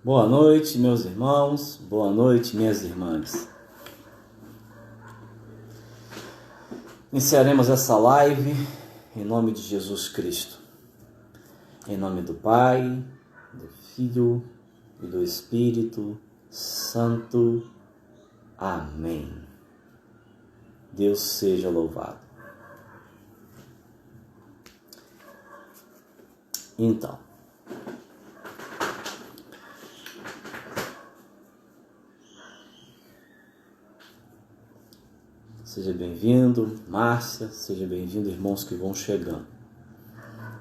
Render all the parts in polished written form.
Boa noite, meus irmãos. Boa noite, minhas irmãs. Iniciaremos essa live em nome de Jesus Cristo. Em nome do Pai, do Filho e do Espírito Santo. Amém. Deus seja louvado. Então, seja bem-vindo, Márcia, seja bem-vindo, irmãos que vão chegando.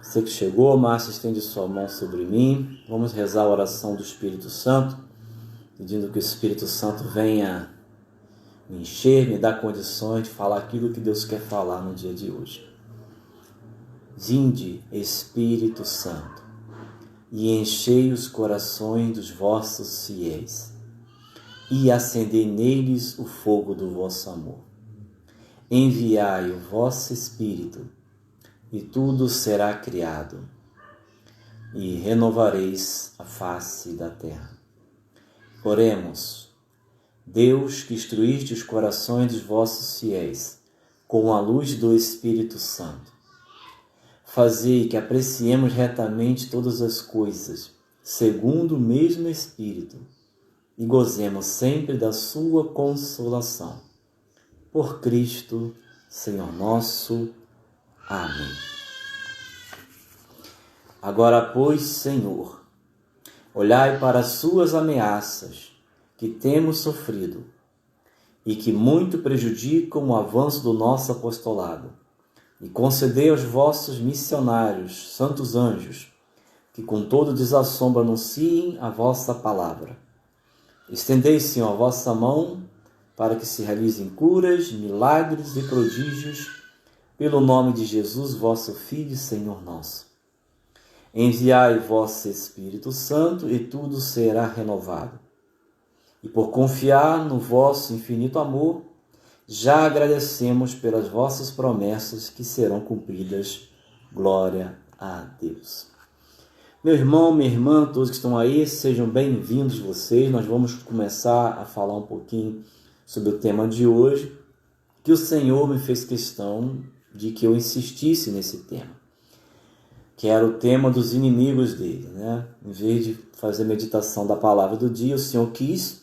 Você que chegou, Márcia, estende sua mão sobre mim. Vamos rezar a oração do Espírito Santo, pedindo que o Espírito Santo venha me encher, me dar condições de falar aquilo que Deus quer falar no dia de hoje. Vinde, Espírito Santo, e enchei os corações dos vossos fiéis, e acendei neles o fogo do vosso amor. Enviai o vosso Espírito, e tudo será criado, e renovareis a face da terra. Oremos. Deus, que instruíste os corações dos vossos fiéis com a luz do Espírito Santo, fazei que apreciemos retamente todas as coisas, segundo o mesmo Espírito, e gozemos sempre da sua consolação. Por Cristo, Senhor nosso. Amém. Agora, pois, Senhor, olhai para as suas ameaças que temos sofrido e que muito prejudicam o avanço do nosso apostolado, e concedei aos vossos missionários, santos anjos, que com todo desassombro anunciem a vossa palavra. Estendei, Senhor, a vossa mão para que se realizem curas, milagres e prodígios, pelo nome de Jesus, vosso Filho e Senhor nosso. Enviai vosso Espírito Santo e tudo será renovado. E por confiar no vosso infinito amor, já agradecemos pelas vossas promessas que serão cumpridas. Glória a Deus. Meu irmão, minha irmã, todos que estão aí, sejam bem-vindos vocês. Nós vamos começar a falar um pouquinho sobre o tema de hoje, que o Senhor me fez questão de que eu insistisse nesse tema, que era o tema dos inimigos dele, né? Em vez de fazer meditação da palavra do dia, o Senhor quis,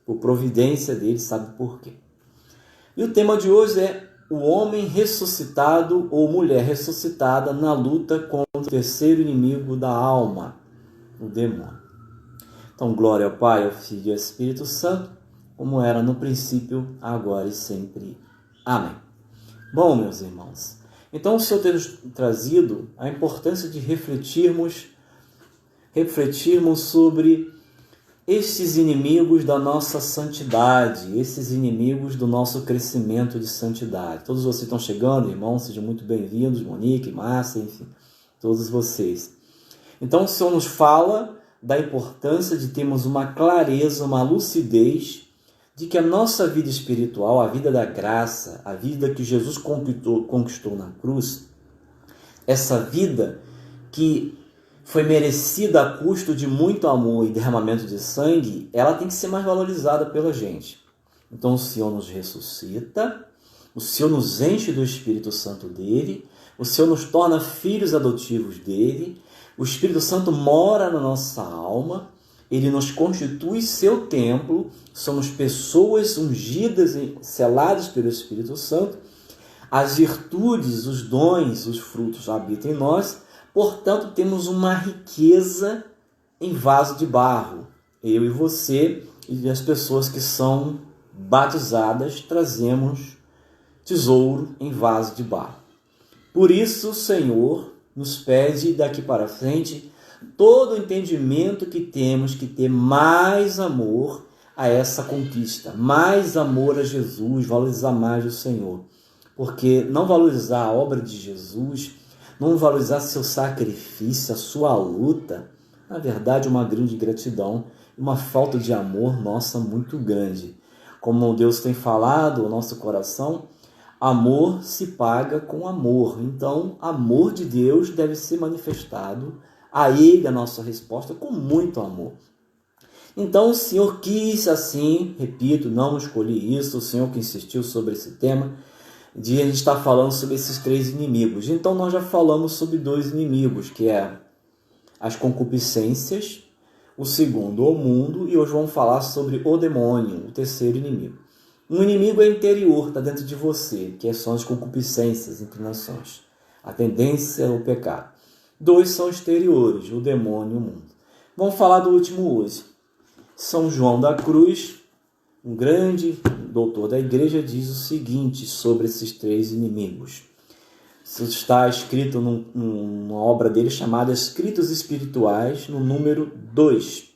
por providência dele, sabe por quê. E o tema de hoje é o homem ressuscitado ou mulher ressuscitada na luta contra o terceiro inimigo da alma, o demônio. Então, glória ao Pai, ao Filho e ao Espírito Santo, como era no princípio, agora e sempre. Amém. Bom, meus irmãos, então o Senhor tem nos trazido a importância de refletirmos sobre estes inimigos da nossa santidade, esses inimigos do nosso crescimento de santidade. Todos vocês estão chegando, irmãos, sejam muito bem-vindos, Monique, Márcia, enfim, todos vocês. Então o Senhor nos fala da importância de termos uma clareza, uma lucidez de que a nossa vida espiritual, a vida da graça, a vida que Jesus conquistou na cruz, essa vida que foi merecida a custo de muito amor e derramamento de sangue, ela tem que ser mais valorizada pela gente. Então o Senhor nos ressuscita, o Senhor nos enche do Espírito Santo dele, o Senhor nos torna filhos adotivos dele, o Espírito Santo mora na nossa alma, ele nos constitui seu templo, somos pessoas ungidas e seladas pelo Espírito Santo, as virtudes, os dons, os frutos habitam em nós. Portanto, temos uma riqueza em vaso de barro. Eu e você e as pessoas que são batizadas trazemos tesouro em vaso de barro. Por isso, o Senhor nos pede daqui para frente todo o entendimento que temos que ter mais amor a essa conquista, mais amor a Jesus, valorizar mais o Senhor. Porque não valorizar a obra de Jesus, não valorizar seu sacrifício, a sua luta, na verdade, uma grande ingratidão, uma falta de amor nossa muito grande. Como Deus tem falado ao nosso coração, amor se paga com amor. Então, amor de Deus deve ser manifestado a Ele, a nossa resposta, com muito amor. Então o Senhor quis assim, repito, não escolhi isso, o Senhor que insistiu sobre esse tema, de a gente estar falando sobre esses 3 inimigos. Então nós já falamos sobre 2 inimigos, que é as concupiscências, o segundo, o mundo, e hoje vamos falar sobre o demônio, o terceiro inimigo. Um inimigo é interior, está dentro de você, que são as concupiscências, inclinações, a tendência ao pecado. 2 são exteriores, o demônio e o mundo. Vamos falar do último hoje. São João da Cruz, um grande doutor da igreja, diz o seguinte sobre esses 3 inimigos. Isso está escrito numa obra dele chamada Escritos Espirituais, no número 2.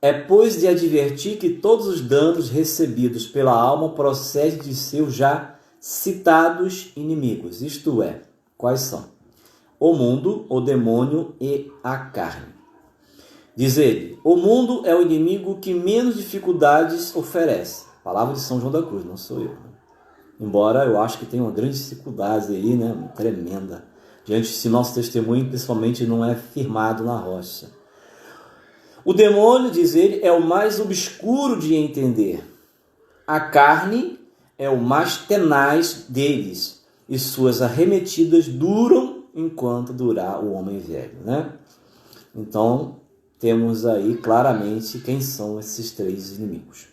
É, pois, de advertir que todos os danos recebidos pela alma procedem de seus já citados inimigos, isto é, quais são? O mundo, o demônio e a carne. Diz ele, o mundo é o inimigo que menos dificuldades oferece. Palavra de São João da Cruz, não sou eu. Embora eu acho que tem uma grande dificuldade aí, né? Tremenda. Diante se nosso testemunho, principalmente, não é firmado na rocha. O demônio, diz ele, é o mais obscuro de entender. A carne é o mais tenaz deles. E suas arremetidas duram enquanto durar o homem velho, né? Então, temos aí claramente quem são esses 3 inimigos.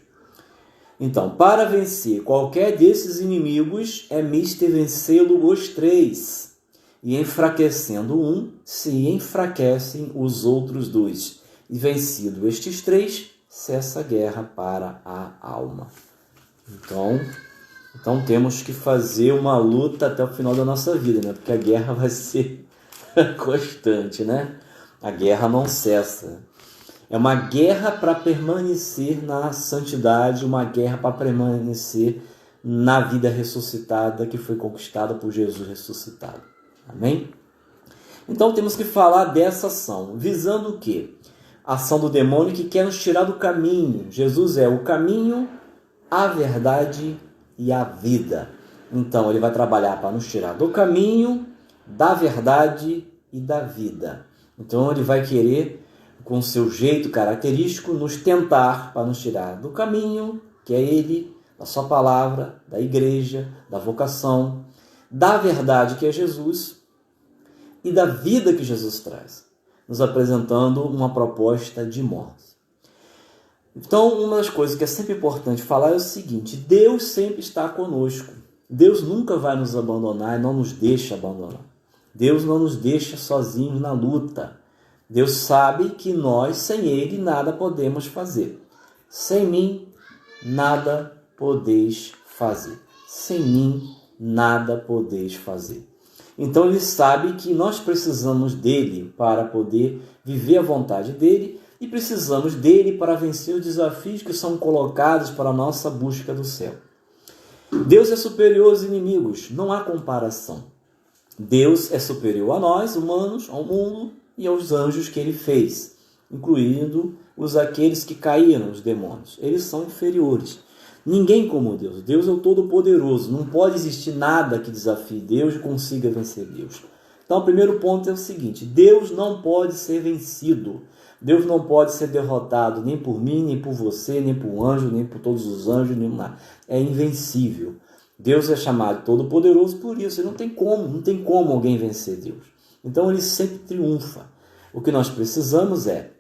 Então, para vencer qualquer desses inimigos, é mister vencê-lo os 3. E enfraquecendo um, se enfraquecem os outros 2. E vencido estes 3, cessa a guerra para a alma. Então temos que fazer uma luta até o final da nossa vida, né? Porque a guerra vai ser constante, né? A guerra não cessa. É uma guerra para permanecer na santidade, uma guerra para permanecer na vida ressuscitada que foi conquistada por Jesus ressuscitado. Amém? Então temos que falar dessa ação, visando o quê? A ação do demônio que quer nos tirar do caminho. Jesus é o caminho, a verdade e a vida. Então ele vai trabalhar para nos tirar do caminho, da verdade e da vida. Então ele vai querer, com seu jeito característico, nos tentar para nos tirar do caminho, que é ele, da sua palavra, da igreja, da vocação, da verdade, que é Jesus, e da vida que Jesus traz, nos apresentando uma proposta de morte. Então, uma das coisas que é sempre importante falar é o seguinte: Deus sempre está conosco. Deus nunca vai nos abandonar e não nos deixa abandonar. Deus não nos deixa sozinhos na luta. Deus sabe que nós, sem Ele, nada podemos fazer. Sem mim, nada podeis fazer. Sem mim, nada podeis fazer. Então Ele sabe que nós precisamos dEle para poder viver a vontade dEle e precisamos dEle para vencer os desafios que são colocados para a nossa busca do céu. Deus é superior aos inimigos, não há comparação. Deus é superior a nós, humanos, ao mundo e aos anjos que Ele fez, incluindo aqueles que caíram, os demônios. Eles são inferiores. Ninguém como Deus. Deus é o Todo-Poderoso. Não pode existir nada que desafie Deus e consiga vencer Deus. Então, o primeiro ponto é o seguinte: Deus não pode ser vencido. Deus não pode ser derrotado nem por mim, nem por você, nem por anjo, nem por todos os anjos, nem nada. É invencível. Deus é chamado Todo-Poderoso por isso. Não tem como alguém vencer Deus. Então, Ele sempre triunfa. O que nós precisamos é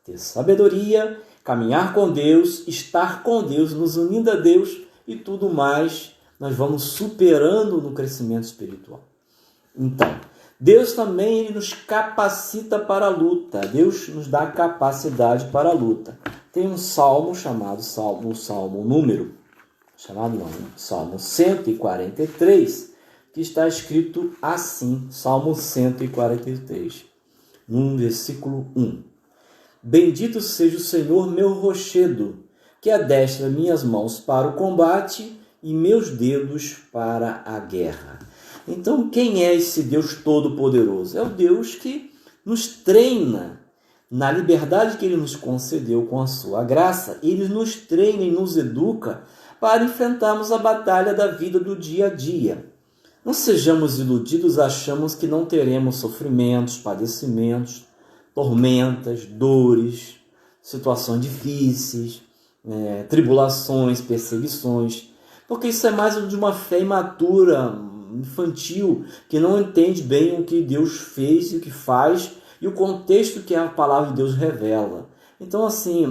ter sabedoria, caminhar com Deus, estar com Deus, nos unindo a Deus e tudo mais nós vamos superando no crescimento espiritual. Então, Deus também Ele nos capacita para a luta. Deus nos dá capacidade para a luta. Tem um salmo chamado Salmo 143, que está escrito assim, Salmo 143, no versículo 1. Bendito seja o Senhor, meu rochedo, que adestra minhas mãos para o combate e meus dedos para a guerra. Então, quem é esse Deus Todo-Poderoso? É o Deus que nos treina na liberdade que Ele nos concedeu com a sua graça. Ele nos treina e nos educa para enfrentarmos a batalha da vida do dia a dia. Não sejamos iludidos, achamos que não teremos sofrimentos, padecimentos, tormentas, dores, situações difíceis, tribulações, perseguições, porque isso é mais de uma fé imatura, infantil, que não entende bem o que Deus fez e o que faz e o contexto que a palavra de Deus revela. Então, assim,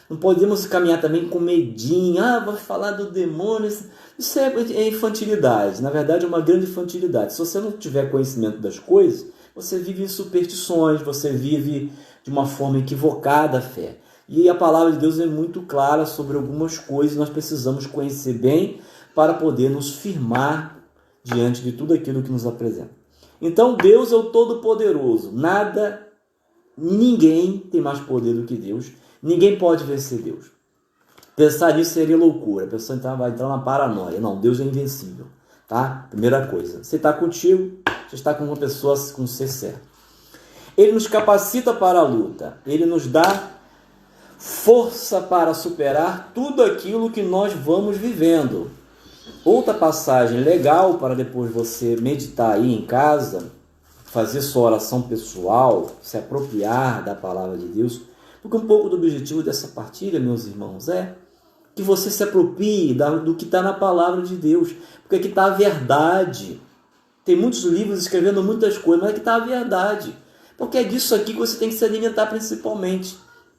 não podemos caminhar também com medinho, vai falar do demônio, isso é infantilidade, na verdade é uma grande infantilidade. Se você não tiver conhecimento das coisas, você vive em superstições, você vive de uma forma equivocada a fé. E a palavra de Deus é muito clara sobre algumas coisas, nós precisamos conhecer bem para poder nos firmar diante de tudo aquilo que nos apresenta. Então Deus é o Todo-Poderoso, ninguém tem mais poder do que Deus, ninguém pode vencer Deus. Pensar nisso seria loucura, a pessoa vai entrar na paranoia. Não, Deus é invencível, tá? Primeira coisa, você está contigo, você está com uma pessoa com o ser certo. Ele nos capacita para a luta, ele nos dá força para superar tudo aquilo que nós vamos vivendo. Outra passagem legal para depois você meditar aí em casa, fazer sua oração pessoal, se apropriar da palavra de Deus, porque um pouco do objetivo dessa partilha, meus irmãos, é que você se aproprie do que está na palavra de Deus, porque aqui está a verdade. Tem muitos livros escrevendo muitas coisas, mas aqui está a verdade, porque é disso aqui que você tem que se alimentar principalmente,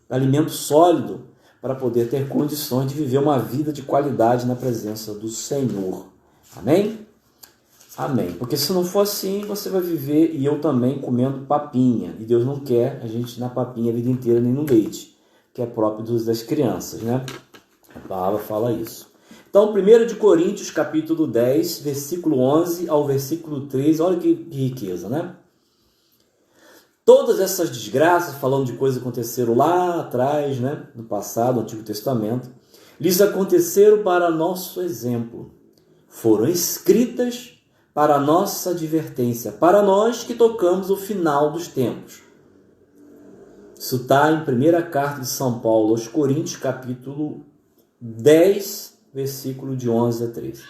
alimento sólido, para poder ter condições de viver uma vida de qualidade na presença do Senhor. Amém? Amém. Porque se não for assim, você vai viver, e eu também, comendo papinha. E Deus não quer a gente na papinha a vida inteira, nem no leite, que é próprio das crianças, né? A palavra fala isso. Então, 1 Coríntios, capítulo 10, versículo 11 ao versículo 13, olha que riqueza, né? Todas essas desgraças, falando de coisas que aconteceram lá atrás, né, no passado, no Antigo Testamento, lhes aconteceram para nosso exemplo. Foram escritas para nossa advertência, para nós que tocamos o final dos tempos. Isso está em 1ª carta de São Paulo aos Coríntios, capítulo 10, versículo de 11 a 13.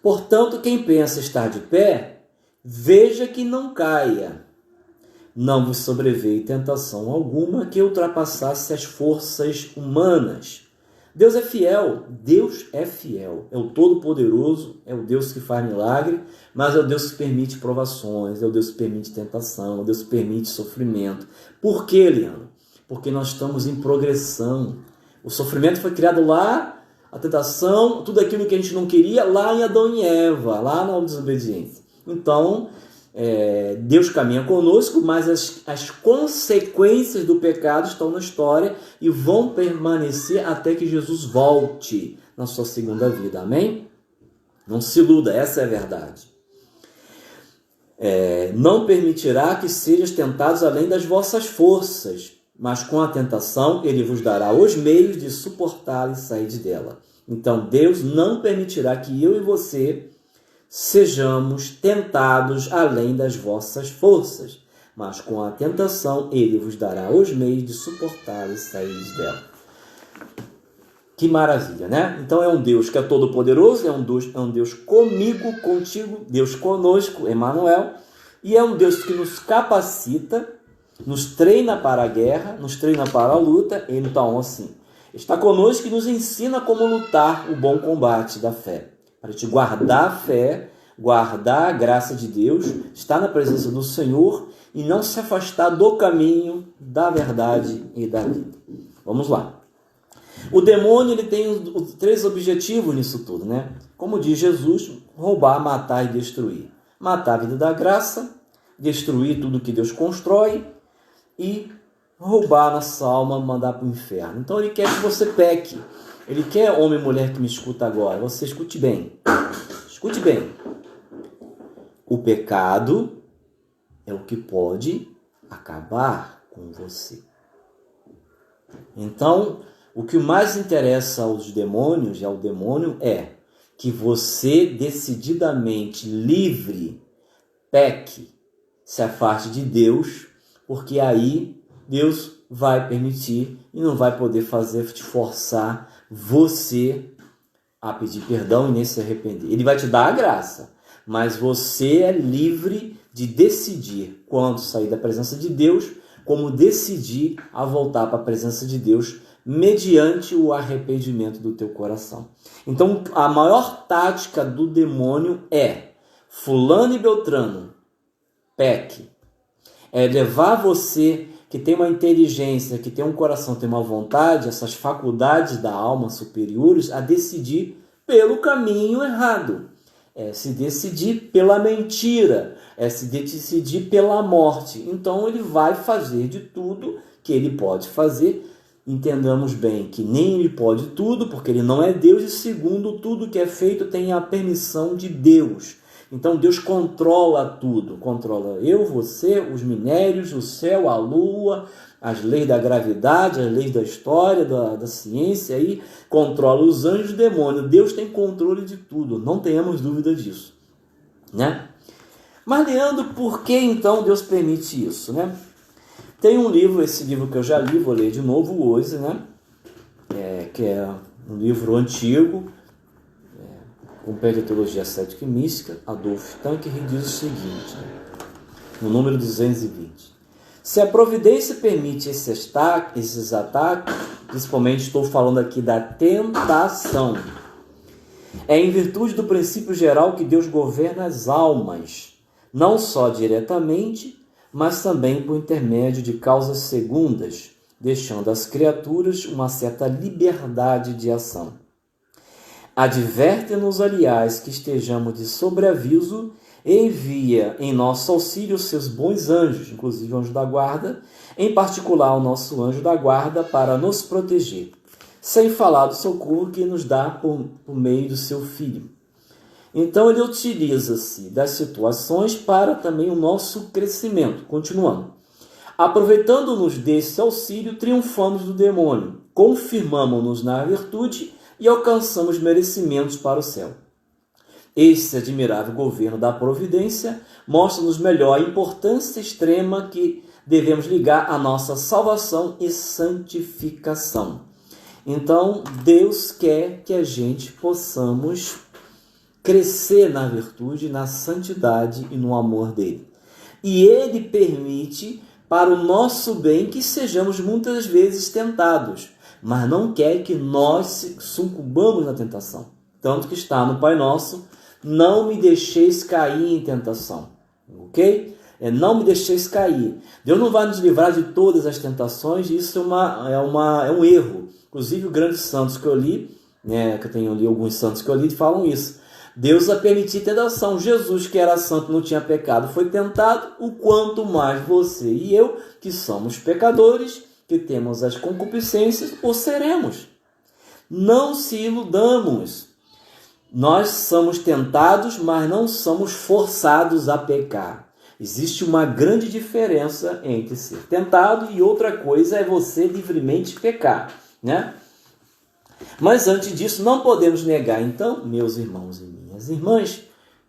Portanto, quem pensa estar de pé, veja que não caia. Não vos sobreveio tentação alguma que ultrapassasse as forças humanas. Deus é fiel, é o Todo-Poderoso, é o Deus que faz milagre, mas é o Deus que permite provações, é o Deus que permite tentação, é o Deus que permite sofrimento. Por quê, Leandro? Porque nós estamos em progressão. O sofrimento foi criado lá, a tentação, tudo aquilo que a gente não queria, lá em Adão e Eva, lá na desobediência. Então, Deus caminha conosco, mas as consequências do pecado estão na história e vão permanecer até que Jesus volte na sua segunda vida. Amém? Não se iluda, essa é a verdade. Não permitirá que sejas tentados além das vossas forças, mas com a tentação ele vos dará os meios de suportar e sair dela. Então Deus não permitirá que eu e você sejamos tentados além das vossas forças, mas com a tentação ele vos dará os meios de suportar e sair dela. Que maravilha, né? Então é um Deus que é todo-poderoso, é um Deus comigo, contigo, Deus conosco, Emmanuel, e é um Deus que nos capacita, nos treina para a guerra, nos treina para a luta. Então, assim, está conosco e nos ensina como lutar o bom combate da fé, para te guardar a fé, guardar a graça de Deus, estar na presença do Senhor e não se afastar do caminho da verdade e da vida. Vamos lá. O demônio ele tem 3 objetivos nisso tudo, né? Como diz Jesus, roubar, matar e destruir. Matar a vida da graça, destruir tudo que Deus constrói e roubar nossa alma, mandar para o inferno. Então ele quer que você peque. Ele quer, homem e mulher que me escuta agora, você escute bem. Escute bem. O pecado é o que pode acabar com você. Então, o que mais interessa aos demônios e ao demônio é que você decididamente, livre, peque, se afaste de Deus, porque aí Deus vai permitir e não vai poder te forçar você a pedir perdão e nem se arrepender. Ele vai te dar a graça, mas você é livre de decidir quando sair da presença de Deus, como decidir a voltar para a presença de Deus mediante o arrependimento do teu coração. Então, a maior tática do demônio é fulano e beltrano, peque. É levar você, que tem uma inteligência, que tem um coração, tem uma vontade, essas faculdades da alma superiores, a decidir pelo caminho errado. É se decidir pela mentira, é se decidir pela morte. Então ele vai fazer de tudo que ele pode fazer. Entendamos bem que nem ele pode tudo, porque ele não é Deus, e segundo, tudo que é feito tem a permissão de Deus. Então Deus controla tudo, controla eu, você, os minérios, o céu, a lua, as leis da gravidade, as leis da história, da ciência, aí controla os anjos e os demônios. Deus tem controle de tudo, não tenhamos dúvida disso, né? Mas, Leandro, por que então Deus permite isso, né? Tem um livro, esse livro que eu já li, vou ler de novo hoje, né? Que é um livro antigo, Compêndio de Teologia Cética e Mística, Adolf Tanker, diz o seguinte, no número 220. Se a providência permite esses ataques, principalmente estou falando aqui da tentação, é em virtude do princípio geral que Deus governa as almas, não só diretamente, mas também por intermédio de causas segundas, deixando às criaturas uma certa liberdade de ação. Adverte-nos, aliás, que estejamos de sobreaviso e envia em nosso auxílio os seus bons anjos, inclusive o anjo da guarda, em particular o nosso anjo da guarda, para nos proteger, sem falar do socorro que nos dá por meio do seu Filho. Então ele utiliza-se das situações para também o nosso crescimento. Continuando. Aproveitando-nos desse auxílio, triunfamos do demônio, confirmamos-nos na virtude e alcançamos merecimentos para o céu. Esse admirável governo da providência mostra-nos melhor a importância extrema que devemos ligar à nossa salvação e santificação. Então, Deus quer que a gente possamos crescer na virtude, na santidade e no amor dele. E ele permite para o nosso bem que sejamos muitas vezes tentados, mas não quer que nós sucumbamos na tentação. Tanto que está no Pai Nosso, não me deixeis cair em tentação. Ok? Não me deixeis cair. Deus não vai nos livrar de todas as tentações, e isso é um erro. Inclusive, os grandes santos que eu li, que eu tenho ali alguns santos que eu li, falam isso. Deus vai permitir tentação. Jesus, que era santo, não tinha pecado, foi tentado, o quanto mais você e eu, que somos pecadores, que temos as concupiscências, o seremos. Não se iludamos. Nós somos tentados, mas não somos forçados a pecar. Existe uma grande diferença entre ser tentado e outra coisa é você livremente pecar, né? Mas antes disso, não podemos negar, então, meus irmãos e minhas irmãs,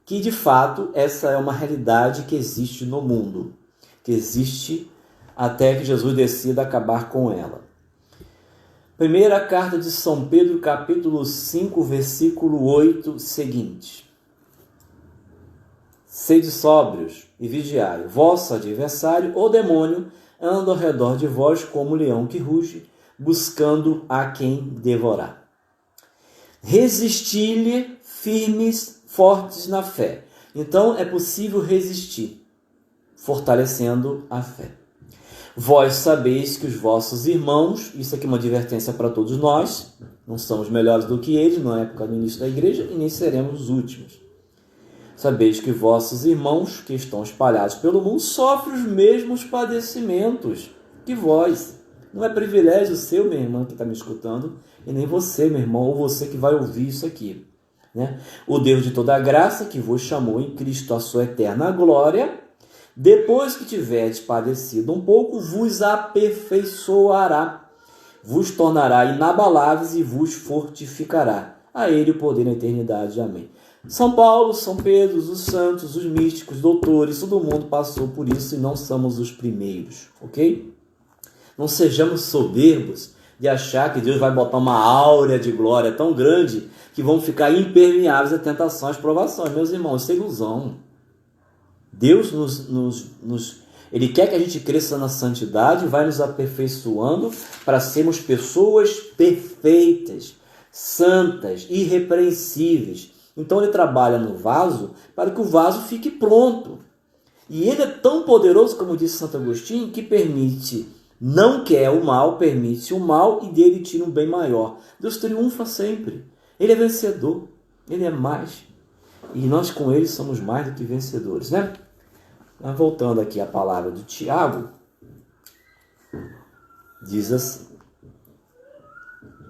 que de fato essa é uma realidade que existe no mundo, que existe até que Jesus decida acabar com ela. Primeira carta de São Pedro, capítulo 5, versículo 8, seguinte. Sede sóbrios e vigiai, vosso adversário, o demônio, anda ao redor de vós como leão que ruge, buscando a quem devorar. Resisti-lhe firmes, fortes na fé. Então é possível resistir, fortalecendo a fé. Vós sabeis que os vossos irmãos, isso aqui é uma advertência para todos nós, não somos melhores do que eles na época do início da igreja e nem seremos os últimos. Sabeis que vossos irmãos, que estão espalhados pelo mundo, sofrem os mesmos padecimentos que vós. Não é privilégio seu, minha irmã, que está me escutando, e nem você, meu irmão, ou você que vai ouvir isso aqui, né? O Deus de toda a graça, que vos chamou em Cristo a sua eterna glória, depois que tiverdes padecido um pouco, vos aperfeiçoará, vos tornará inabaláveis e vos fortificará. A ele o poder na eternidade. Amém. São Paulo, São Pedro, os santos, os místicos, doutores, todo mundo passou por isso e não somos os primeiros, ok? Não sejamos soberbos de achar que Deus vai botar uma áurea de glória tão grande que vão ficar impermeáveis a tentações, provações. Meus irmãos, isso é ilusão. Deus Ele quer que a gente cresça na santidade, vai nos aperfeiçoando para sermos pessoas perfeitas, santas, irrepreensíveis. Então ele trabalha no vaso para que o vaso fique pronto. E ele é tão poderoso, como disse Santo Agostinho, que permite, não quer o mal, permite o mal e dele tira um bem maior. Deus triunfa sempre. Ele é vencedor. Ele é mais. E nós com ele somos mais do que vencedores, né? Mas voltando aqui à palavra de Tiago, diz assim.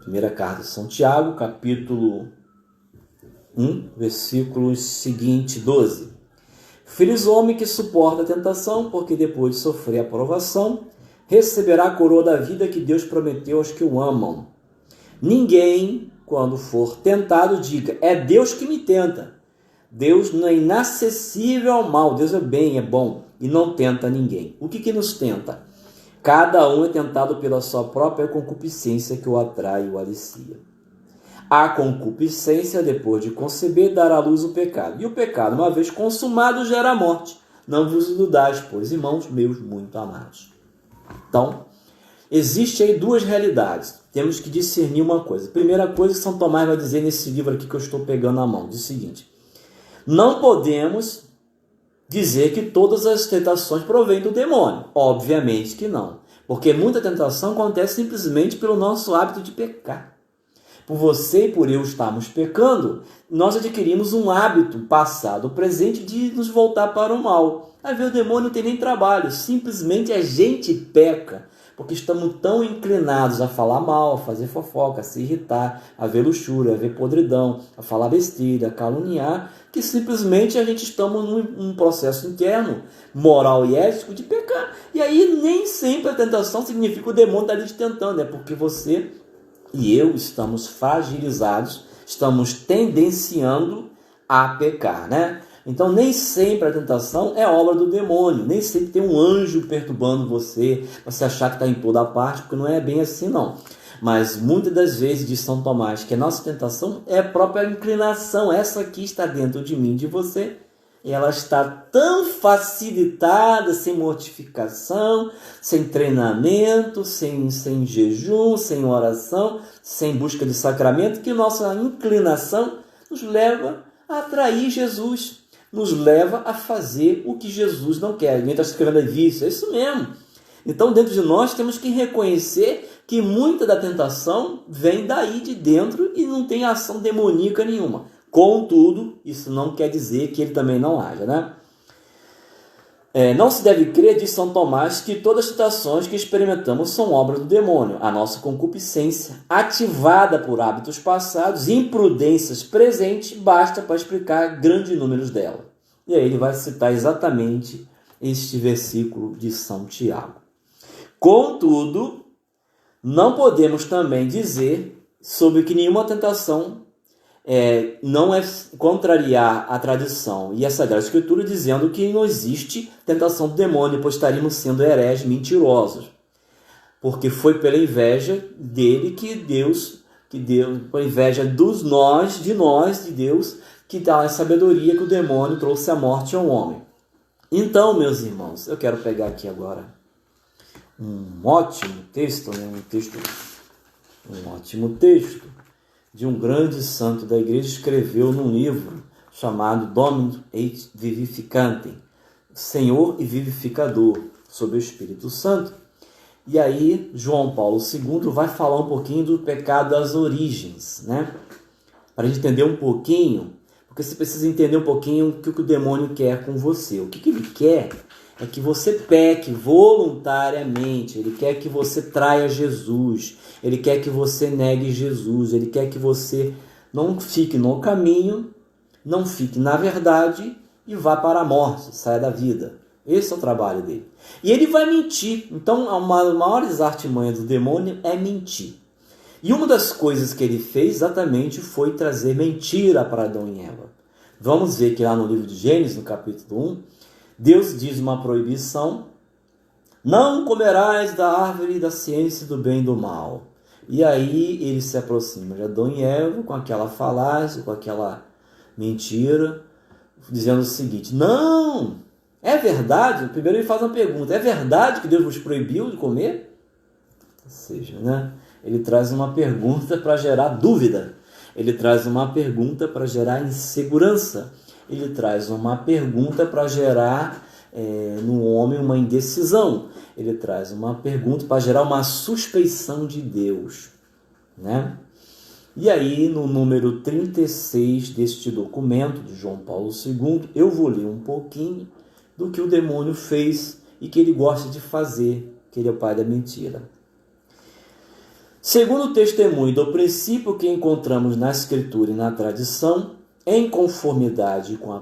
Primeira carta de São Tiago, capítulo 1, versículos seguinte, 12. Feliz o homem que suporta a tentação, porque depois de sofrer a provação, receberá a coroa da vida que Deus prometeu aos que o amam. Ninguém, quando for tentado, diga, é Deus que me tenta. Deus não é inacessível ao mal, Deus é bem, é bom e não tenta ninguém. O que nos tenta? Cada um é tentado pela sua própria concupiscência que o atrai e o alicia. A concupiscência, depois de conceber, dará à luz o pecado. E o pecado, uma vez consumado, gera a morte. Não vos iludais, pois, irmãos meus muito amados. Então, existem aí duas realidades. Temos que discernir uma coisa. Primeira coisa que São Tomás vai dizer nesse livro aqui que eu estou pegando na mão. Diz o seguinte. Não podemos dizer que todas as tentações provêm do demônio. Obviamente que não. Porque muita tentação acontece simplesmente pelo nosso hábito de pecar. Por você e por eu estarmos pecando, nós adquirimos um hábito passado, presente, de nos voltar para o mal. Aí vê, o demônio não tem nem trabalho, simplesmente a gente peca, porque estamos tão inclinados a falar mal, a fazer fofoca, a se irritar, a ver luxúria, a ver podridão, a falar besteira, a caluniar, que simplesmente a gente estamos num processo interno, moral e ético, de pecar. E aí nem sempre a tentação significa o demônio estar ali te tentando, é porque você e eu estamos fragilizados, estamos tendenciando a pecar, né? Então nem sempre a tentação é obra do demônio, nem sempre tem um anjo perturbando você, você achar que está em toda parte, porque não é bem assim não. Mas muitas das vezes diz São Tomás que a nossa tentação é a própria inclinação, essa aqui está dentro de mim, de você. E ela está tão facilitada, sem mortificação, sem treinamento, sem jejum, sem oração, sem busca de sacramento, que nossa inclinação nos leva a atrair Jesus, nos leva a fazer o que Jesus não quer. Ninguém está escrevendo aí vício, é isso mesmo. Então, dentro de nós, temos que reconhecer que muita da tentação vem daí de dentro e não tem ação demoníaca nenhuma. Contudo, isso não quer dizer que ele também não haja, né? Não se deve crer, diz São Tomás, que todas as tentações que experimentamos são obra do demônio. A nossa concupiscência, ativada por hábitos passados e imprudências presentes, basta para explicar grandes números dela. E aí ele vai citar exatamente este versículo de São Tiago. Contudo, não podemos também dizer sobre que nenhuma tentação não é contrariar a tradição e a Sagrada Escritura, dizendo que não existe tentação do demônio, pois estaríamos sendo hereges, mentirosos. Porque foi pela inveja dele que Deus, por inveja de Deus, que dá a sabedoria que o demônio trouxe a morte ao homem. Então, meus irmãos, eu quero pegar aqui agora um ótimo texto, um ótimo texto de um grande santo da igreja, escreveu num livro chamado Dominus et Vivificantem, Senhor e Vivificador, sobre o Espírito Santo. E aí João Paulo II vai falar um pouquinho do pecado das origens, né? Para a gente entender um pouquinho, porque você precisa entender um pouquinho o que o demônio quer com você. O que ele quer é que você peque voluntariamente, ele quer que você traia Jesus, ele quer que você negue Jesus, ele quer que você não fique no caminho, não fique na verdade e vá para a morte, saia da vida. Esse é o trabalho dele. E ele vai mentir. Então, a maior artimanha do demônio é mentir. E uma das coisas que ele fez exatamente foi trazer mentira para Adão e Eva. Vamos ver que lá no livro de Gênesis, no capítulo 1, Deus diz uma proibição: não comerás da árvore da ciência do bem e do mal. E aí ele se aproxima de Adão e Eva com aquela falácia, com aquela mentira, dizendo o seguinte: não, É verdade? Primeiro ele faz uma pergunta. É verdade que Deus vos proibiu de comer? Ou seja, né? Ele traz uma pergunta para gerar dúvida. Ele traz uma pergunta para gerar insegurança. Ele traz uma pergunta para gerar no homem uma indecisão. Ele traz uma pergunta para gerar uma suspeição de Deus, né? E aí, no número 36 deste documento de João Paulo II, eu vou ler um pouquinho do que o demônio fez e que ele gosta de fazer, que ele é o pai da mentira. Segundo o testemunho do princípio que encontramos na Escritura e na tradição, em conformidade com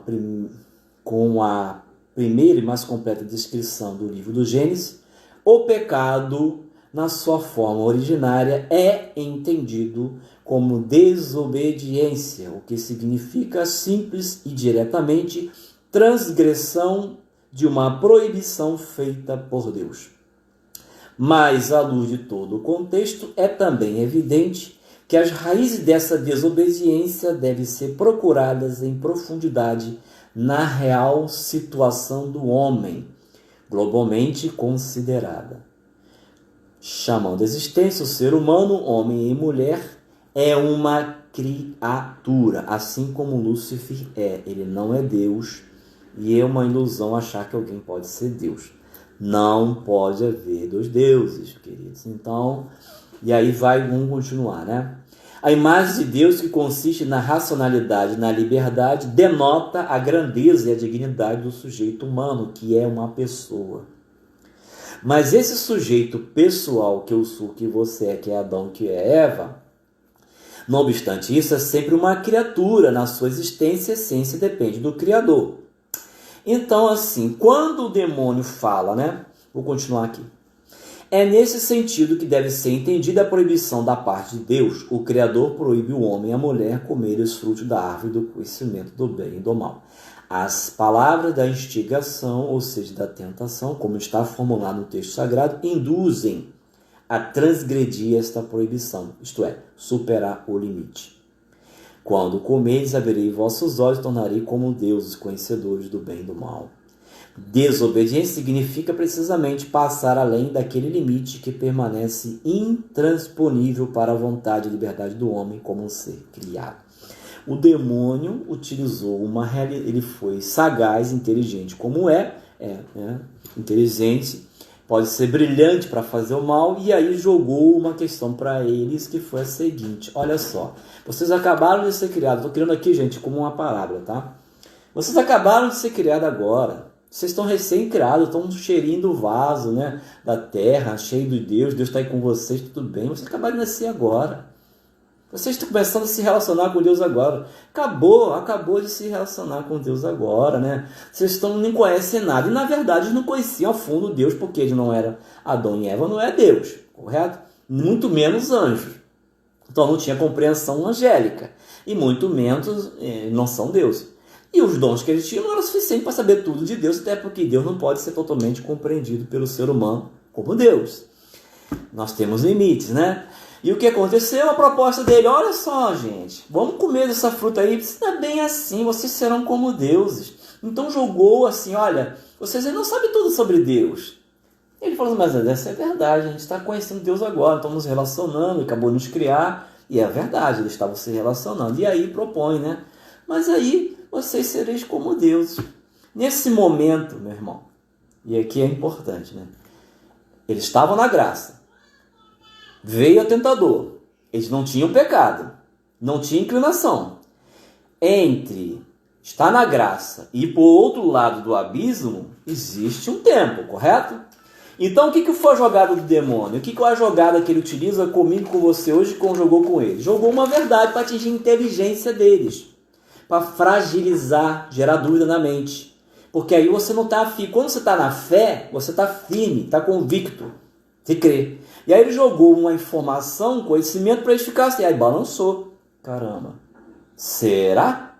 a primeira e mais completa descrição do livro do Gênesis, o pecado, na sua forma originária, é entendido como desobediência, o que significa simples e diretamente transgressão de uma proibição feita por Deus. Mas, à luz de todo o contexto, é também evidente que as raízes dessa desobediência devem ser procuradas em profundidade na real situação do homem, globalmente considerada. Chamando a existência o ser humano, homem e mulher, é uma criatura, assim como Lúcifer é. Ele não é Deus e é uma ilusão achar que alguém pode ser Deus. Não pode haver dois deuses, queridos. Então, e aí vamos continuar, né? A imagem de Deus, que consiste na racionalidade, na liberdade, denota a grandeza e a dignidade do sujeito humano, que é uma pessoa. Mas esse sujeito pessoal que eu sou, que você é, que é Adão, que é Eva, não obstante isso, é sempre uma criatura. Na sua existência, a essência depende do Criador. Então, assim, quando o demônio fala, né? Vou continuar aqui. É nesse sentido que deve ser entendida a proibição da parte de Deus. O Criador proíbe o homem e a mulher comerem os frutos da árvore do conhecimento do bem e do mal. As palavras da instigação, ou seja, da tentação, como está formulado no texto sagrado, induzem a transgredir esta proibição, isto é, superar o limite. Quando comerdes, abrirei vossos olhos e tornarei como deuses, conhecedores do bem e do mal. Desobediência significa precisamente passar além daquele limite que permanece intransponível para a vontade e liberdade do homem como um ser criado. O demônio utilizou ele foi sagaz, inteligente como inteligente, pode ser brilhante para fazer o mal, e aí jogou uma questão para eles que foi a seguinte: olha só, vocês acabaram de ser criados, estou criando aqui, gente, como uma parábola, tá? Vocês acabaram de ser criados agora, vocês estão recém-criados, estão um cheirinho do vaso, né, da terra, cheio de Deus está aí com vocês, tudo bem, vocês acabaram de nascer agora. Vocês estão começando a se relacionar com Deus agora. Acabou de se relacionar com Deus agora, né? Vocês nem conhecem nada. E na verdade não conheciam a fundo Deus, porque eles não eram Adão e Eva, não é Deus, correto? Muito menos anjos. Então não tinha compreensão angélica. E muito menos não são deuses. E os dons que eles tinham não eram suficientes para saber tudo de Deus, até porque Deus não pode ser totalmente compreendido pelo ser humano como Deus. Nós temos limites, né? E o que aconteceu? A proposta dele: olha só, gente, vamos comer dessa fruta aí, não é bem assim, vocês serão como deuses. Então jogou assim: olha, vocês não sabem tudo sobre Deus. Ele falou: mas essa é verdade, a gente está conhecendo Deus agora, estamos nos relacionando, acabou de nos criar, e é verdade, eles estavam se relacionando. E aí propõe, né? Mas aí vocês sereis como deuses. Nesse momento, meu irmão, e aqui é importante, né? Eles estavam na graça. Veio o tentador. Eles não tinham pecado. Não tinha inclinação. Entre estar na graça e ir para o outro lado do abismo, existe um tempo, correto? Então, o que foi a jogada do demônio? O que é a jogada que ele utiliza comigo, com você hoje, como jogou com ele? Jogou uma verdade para atingir a inteligência deles. Para fragilizar, gerar dúvida na mente. Porque aí você não está firme. Quando você está na fé, você está firme, está convicto. Você crê. E aí ele jogou uma informação, um conhecimento para eles ficarem assim. Aí balançou. Caramba. Será?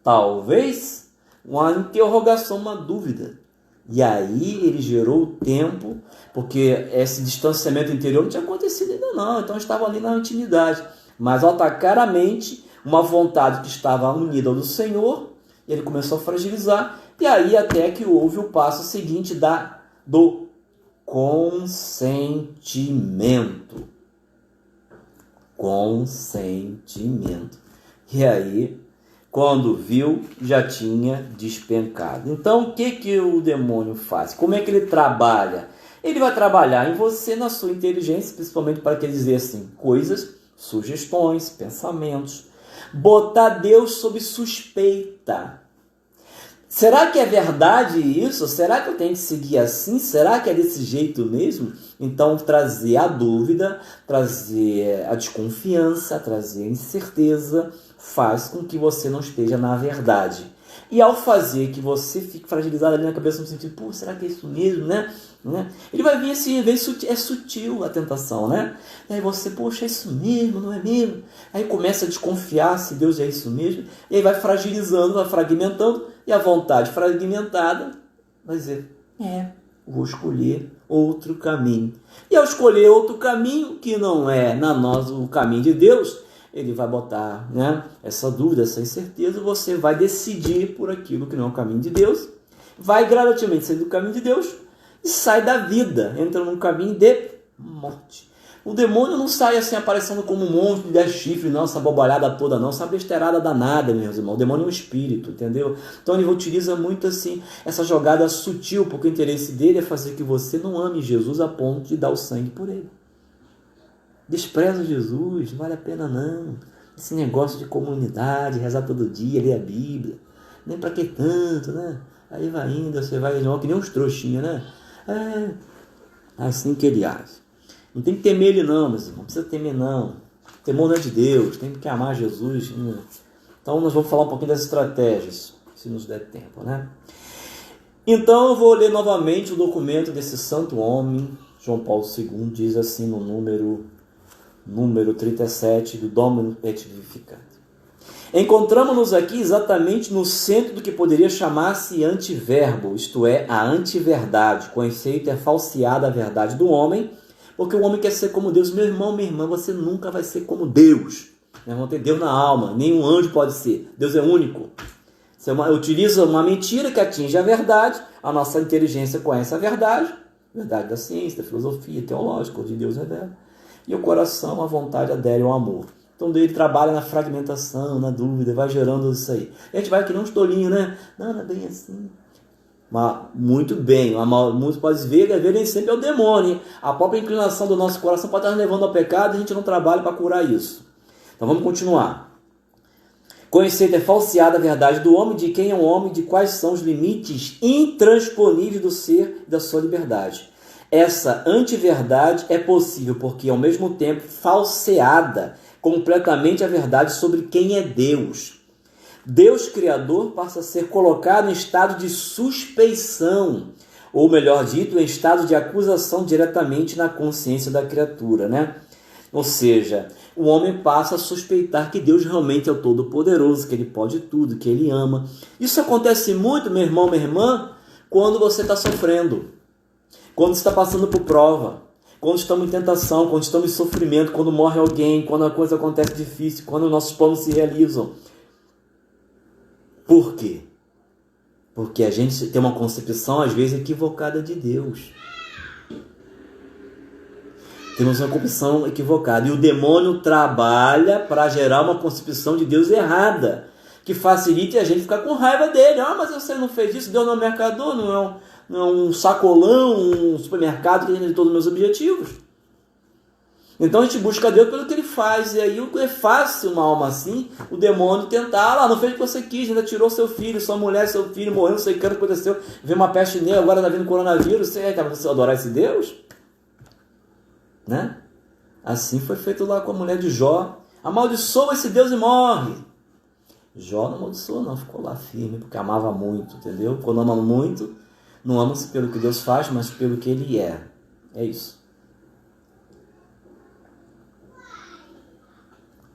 Talvez? Uma interrogação, uma dúvida. E aí ele gerou o tempo, porque esse distanciamento interior não tinha acontecido ainda não. Então estava ali na intimidade. Mas ao atacar a mente, uma vontade que estava unida ao do Senhor, ele começou a fragilizar. E aí até que houve o passo seguinte do consentimento. Consentimento. E aí, quando viu, já tinha despencado. Então, o que o demônio faz? Como é que ele trabalha? Ele vai trabalhar em você, na sua inteligência, principalmente para dizer assim, coisas, sugestões, pensamentos. Botar Deus sob suspeita. Será que é verdade isso? Será que eu tenho que seguir assim? Será que é desse jeito mesmo? Então, trazer a dúvida, trazer a desconfiança, trazer a incerteza, faz com que você não esteja na verdade. E ao fazer que você fique fragilizado ali na cabeça, no sentido, pô, será que é isso mesmo, né? Ele vai vir assim, é sutil a tentação, né? E aí você, poxa, é isso mesmo, não é mesmo? Aí começa a desconfiar se Deus é isso mesmo, e aí vai fragilizando, vai fragmentando, e a vontade fragmentada vai dizer, vou escolher outro caminho. E ao escolher outro caminho, que não é o caminho de Deus, ele vai botar, né, essa dúvida, essa incerteza, você vai decidir por aquilo que não é o caminho de Deus, vai gradativamente sair do caminho de Deus e sai da vida, entra num caminho de morte. O demônio não sai assim aparecendo como um monstro de 10 chifres, não, essa bobalhada toda não, essa besteirada danada, meus irmãos. O demônio é um espírito, entendeu? Então ele utiliza muito assim essa jogada sutil, porque o interesse dele é fazer que você não ame Jesus a ponto de dar o sangue por ele. Despreza Jesus, não vale a pena não. Esse negócio de comunidade, rezar todo dia, ler a Bíblia, nem pra que tanto, né? Aí vai indo, você vai que nem uns trouxinhas, né? Assim que ele age. Não tem que temer ele não, meus irmãos. Não precisa temer não. O temor não é de Deus. Tem que amar Jesus. Então nós vamos falar um pouquinho das estratégias, se nos der tempo, né? Então eu vou ler novamente o documento desse santo homem. João Paulo II diz assim no número 37 do Domino et Vivificat. Encontramos-nos aqui exatamente no centro do que poderia chamar-se antiverbo, isto é, a antiverdade. Com efeito, é falseada a verdade do homem, porque o homem quer ser como Deus. Meu irmão, minha irmã, você nunca vai ser como Deus. Nós vamos ter Deus na alma, nenhum anjo pode ser. Deus é único. Você utiliza uma mentira que atinge a verdade, a nossa inteligência conhece a verdade da ciência, da filosofia, teológica, de Deus revela. E o coração, a vontade adere ao amor. Então ele trabalha na fragmentação, na dúvida, vai gerando isso aí. A gente vai que nem uns tolinhos, né? Não é bem assim. Mas, muito bem, muitos podem ver nem sempre é o demônio. Hein? A própria inclinação do nosso coração pode estar nos levando ao pecado e a gente não trabalha para curar isso. Então vamos continuar. Conhecer é falseada a verdade do homem, de quem é o homem, de quais são os limites intransponíveis do ser e da sua liberdade. Essa antiverdade é possível porque, ao mesmo tempo, falseada completamente a verdade sobre quem é Deus. Deus Criador passa a ser colocado em estado de suspeição, ou melhor dito, em estado de acusação diretamente na consciência da criatura, né? Ou seja, o homem passa a suspeitar que Deus realmente é o Todo-Poderoso, que Ele pode tudo, que Ele ama. Isso acontece muito, meu irmão, minha irmã, quando você está sofrendo, quando você está passando por prova, quando estamos em tentação, quando estamos em sofrimento, quando morre alguém, quando a coisa acontece difícil, quando nossos planos se realizam. Por quê? Porque a gente tem uma concepção, às vezes, equivocada de Deus. Temos uma concepção equivocada. E o demônio trabalha para gerar uma concepção de Deus errada, que facilite a gente ficar com raiva dele. Mas você não fez isso, Deus não é um mercador, não é um sacolão, um supermercado que tem todos os meus objetivos. Então a gente busca Deus pelo que Ele faz. E aí é fácil uma alma assim, o demônio tentar, não fez o que você quis, ainda tirou seu filho, sua mulher, seu filho, morreu, não sei o que aconteceu, veio uma peste nele, agora está vindo coronavírus, você adorar esse Deus? Né? Assim foi feito lá com a mulher de Jó. Amaldiçoa esse Deus e morre. Jó não amaldiçoou não, ficou lá firme, porque amava muito, entendeu? Quando ama muito, não ama-se pelo que Deus faz, mas pelo que Ele é. É isso.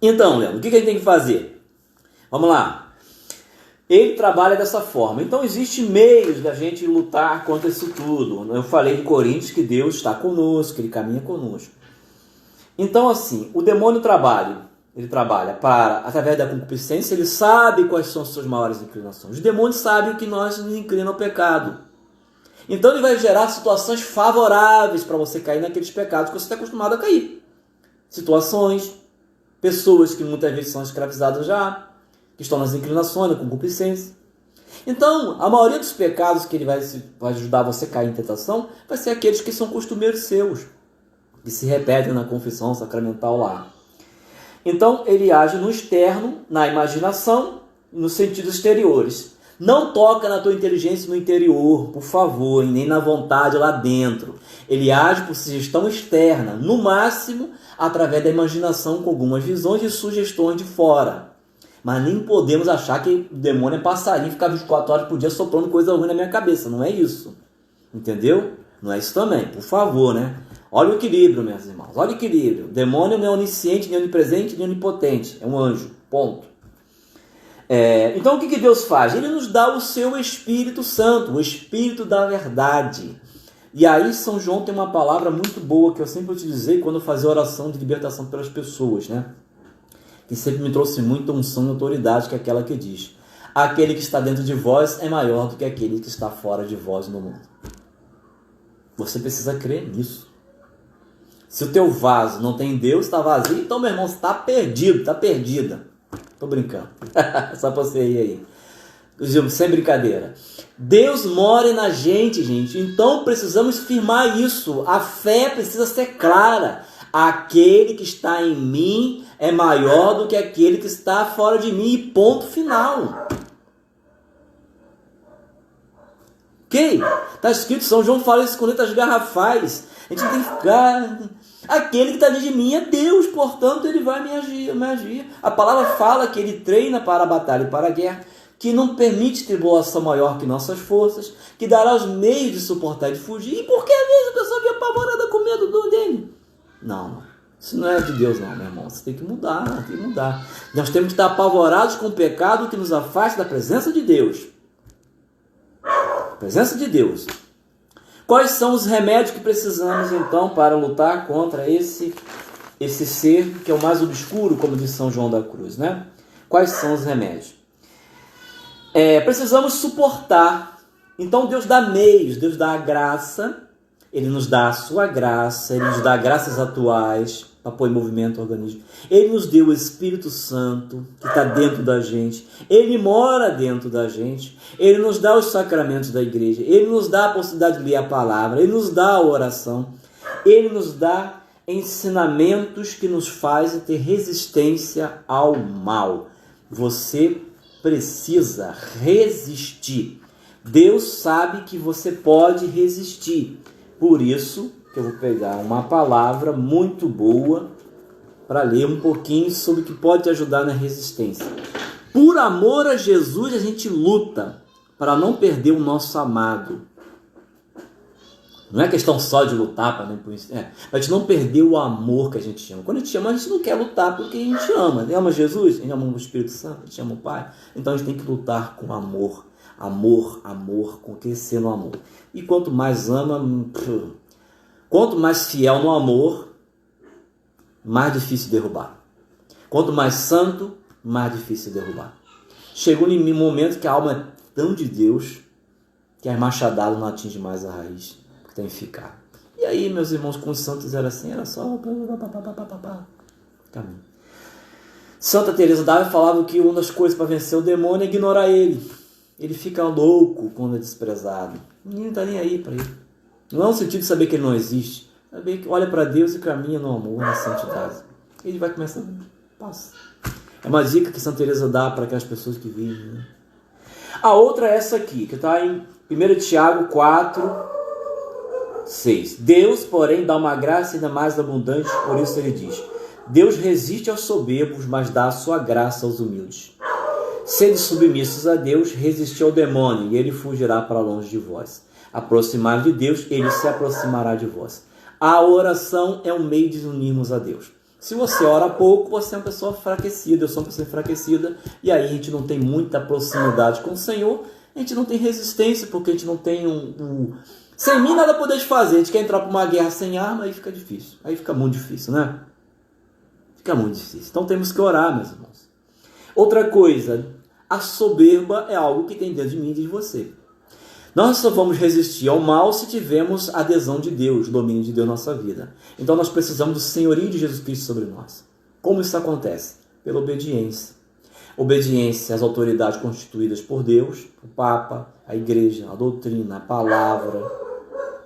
Então, Leandro, o que a gente tem que fazer? Vamos lá. Ele trabalha dessa forma. Então, existem meios da gente lutar contra isso tudo. Eu falei em Coríntios que Deus está conosco, que Ele caminha conosco. Então, assim, o demônio trabalha ele trabalha para, através da concupiscência, ele sabe quais são as suas maiores inclinações. Os demônios sabem que nós nos inclinamos ao pecado. Então ele vai gerar situações favoráveis para você cair naqueles pecados que você está acostumado a cair. Situações, pessoas que muitas vezes são escravizadas já, que estão nas inclinações, na concupiscência. Então, a maioria dos pecados que ele vai ajudar você a cair em tentação vai ser aqueles que são costumeiros seus, que se repetem na confissão sacramental lá. Então, ele age no externo, na imaginação e nos sentidos exteriores. Não toca na tua inteligência no interior, por favor, e nem na vontade lá dentro. Ele age por sugestão externa, no máximo através da imaginação com algumas visões e sugestões de fora. Mas nem podemos achar que o demônio é passarinho e ficar 24 horas por dia soprando coisa ruim na minha cabeça. Não é isso. Entendeu? Não é isso também. Por favor, né? Olha o equilíbrio, meus irmãos. Olha o equilíbrio. O demônio não é onisciente, nem onipresente, nem onipotente. É um anjo. Ponto. Então o que Deus faz? Ele nos dá o seu Espírito Santo, o Espírito da verdade. E aí São João tem uma palavra muito boa que eu sempre utilizei quando eu fazia oração de libertação pelas pessoas, né? Que sempre me trouxe muita unção e autoridade, que é aquela que diz: aquele que está dentro de vós é maior do que aquele que está fora de vós no mundo. Você precisa crer nisso. Se o teu vaso não tem Deus, está vazio, então, meu irmão, você está perdido, está perdida. Tô brincando. Só pra você ir aí. Sem brincadeira. Deus mora na gente, gente. Então precisamos firmar isso. A fé precisa ser clara. Aquele que está em mim é maior do que aquele que está fora de mim. E ponto final. Ok? Está escrito, São João fala isso com letras garrafais. A gente tem que ficar... Aquele que está dentro de mim é Deus, portanto ele vai me agir. A palavra fala que ele treina para a batalha e para a guerra, que não permite tribulação maior que nossas forças, que dará os meios de suportar e de fugir. E por que às vezes a pessoa vem apavorada com medo dele? Não, isso não é de Deus não, meu irmão. Você tem que mudar, tem que mudar. Nós temos que estar apavorados com o pecado que nos afasta da presença de Deus. Presença de Deus. Quais são os remédios que precisamos, então, para lutar contra esse ser que é o mais obscuro, como diz São João da Cruz, né? Quais são os remédios? Precisamos suportar. Então, Deus dá meios, Deus dá a graça, Ele nos dá a sua graça, Ele nos dá graças atuais para pôr em movimento o organismo. Ele nos deu o Espírito Santo, que está dentro da gente. Ele mora dentro da gente. Ele nos dá os sacramentos da igreja. Ele nos dá a possibilidade de ler a palavra. Ele nos dá a oração. Ele nos dá ensinamentos que nos fazem ter resistência ao mal. Você precisa resistir. Deus sabe que você pode resistir. Por isso que eu vou pegar uma palavra muito boa para ler um pouquinho sobre o que pode te ajudar na resistência. Por amor a Jesus, a gente luta para não perder o nosso amado. Não é questão só de lutar para a gente não perder o amor que a gente ama. Quando a gente ama, a gente não quer lutar porque a gente ama. A gente ama Jesus, a gente ama o Espírito Santo, a gente ama o Pai. Então a gente tem que lutar com amor. Amor, com crescer no amor. E quanto mais ama, quanto mais fiel no amor, mais difícil derrubar. Quanto mais santo, mais difícil derrubar. Chegou em um momento que a alma é tão de Deus que as machadadas não atingem mais a raiz que tem que ficar. E aí, meus irmãos, com os santos era assim, era só caminho. Santa Teresa d'Ávila falava que uma das coisas para vencer o demônio é ignorar ele. Ele fica louco quando é desprezado. Ninguém está nem aí para ele. Não é um sentido de saber que ele não existe. Saber que olha para Deus e caminha no amor, na santidade. Ele vai começar a passar. É uma dica que Santa Teresa dá para aquelas pessoas que vivem. Né? A outra é essa aqui, que está em 1 Tiago 4, 6. Deus, porém, dá uma graça ainda mais abundante, por isso ele diz: Deus resiste aos soberbos, mas dá a sua graça aos humildes. Sede submissos a Deus, resistir ao demônio, e ele fugirá para longe de vós. Aproximar de Deus, ele se aproximará de vós. A oração é um meio de unirmos a Deus. Se você ora pouco, você é uma pessoa enfraquecida, eu sou uma pessoa enfraquecida, e aí a gente não tem muita proximidade com o Senhor, a gente não tem resistência, porque a gente não tem sem mim nada poder fazer. A gente quer entrar para uma guerra sem arma, aí fica difícil. Aí fica muito difícil, né? Fica muito difícil. Então temos que orar, meus irmãos. Outra coisa, a soberba é algo que tem dentro de mim e de você. Nós só vamos resistir ao mal se tivermos a adesão de Deus, o domínio de Deus na nossa vida. Então nós precisamos do senhorio de Jesus Cristo sobre nós. Como isso acontece? Pela obediência. Obediência às autoridades constituídas por Deus, o Papa, a Igreja, a doutrina, a palavra,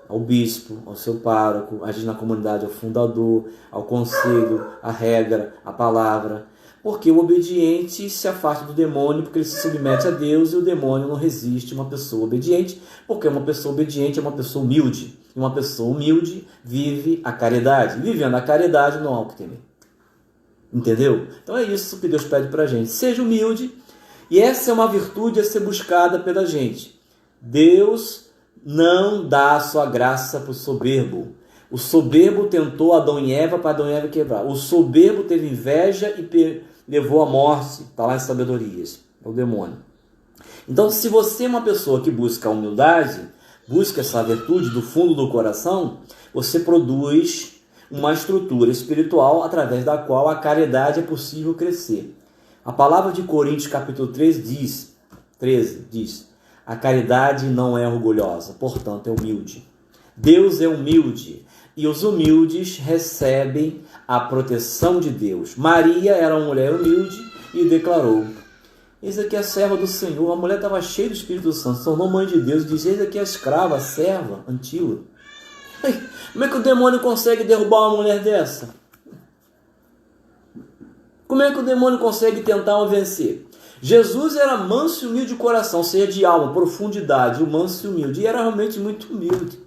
ao bispo, ao seu pároco, agir na comunidade, ao fundador, ao conselho, a regra, a palavra. Porque o obediente se afasta do demônio, porque ele se submete a Deus, e o demônio não resiste a uma pessoa obediente, porque uma pessoa obediente é uma pessoa humilde. E uma pessoa humilde vive a caridade. Vivendo a caridade não há o que temer. Entendeu? Então é isso que Deus pede para a gente. Seja humilde, e essa é uma virtude a ser buscada pela gente. Deus não dá a sua graça para o soberbo. O soberbo tentou Adão e Eva para Adão e Eva quebrar. O soberbo teve inveja e levou à morte. Está lá em Sabedorias. É o demônio. Então, se você é uma pessoa que busca a humildade, busca essa virtude do fundo do coração, você produz uma estrutura espiritual através da qual a caridade é possível crescer. A palavra de Coríntios capítulo 13 diz: a caridade não é orgulhosa, portanto é humilde. Deus é humilde e os humildes recebem a proteção de Deus. Maria era uma mulher humilde e declarou: eis aqui a serva do Senhor. A mulher estava cheia do Espírito Santo, se tornou mãe de Deus e diz: eis aqui a escrava, a serva, Antíoco. Como é que o demônio consegue derrubar uma mulher dessa? Como é que o demônio consegue tentar uma vencer? Jesus era manso e humilde de coração, ou seja, de alma, profundidade, o manso e humilde. E era realmente muito humilde.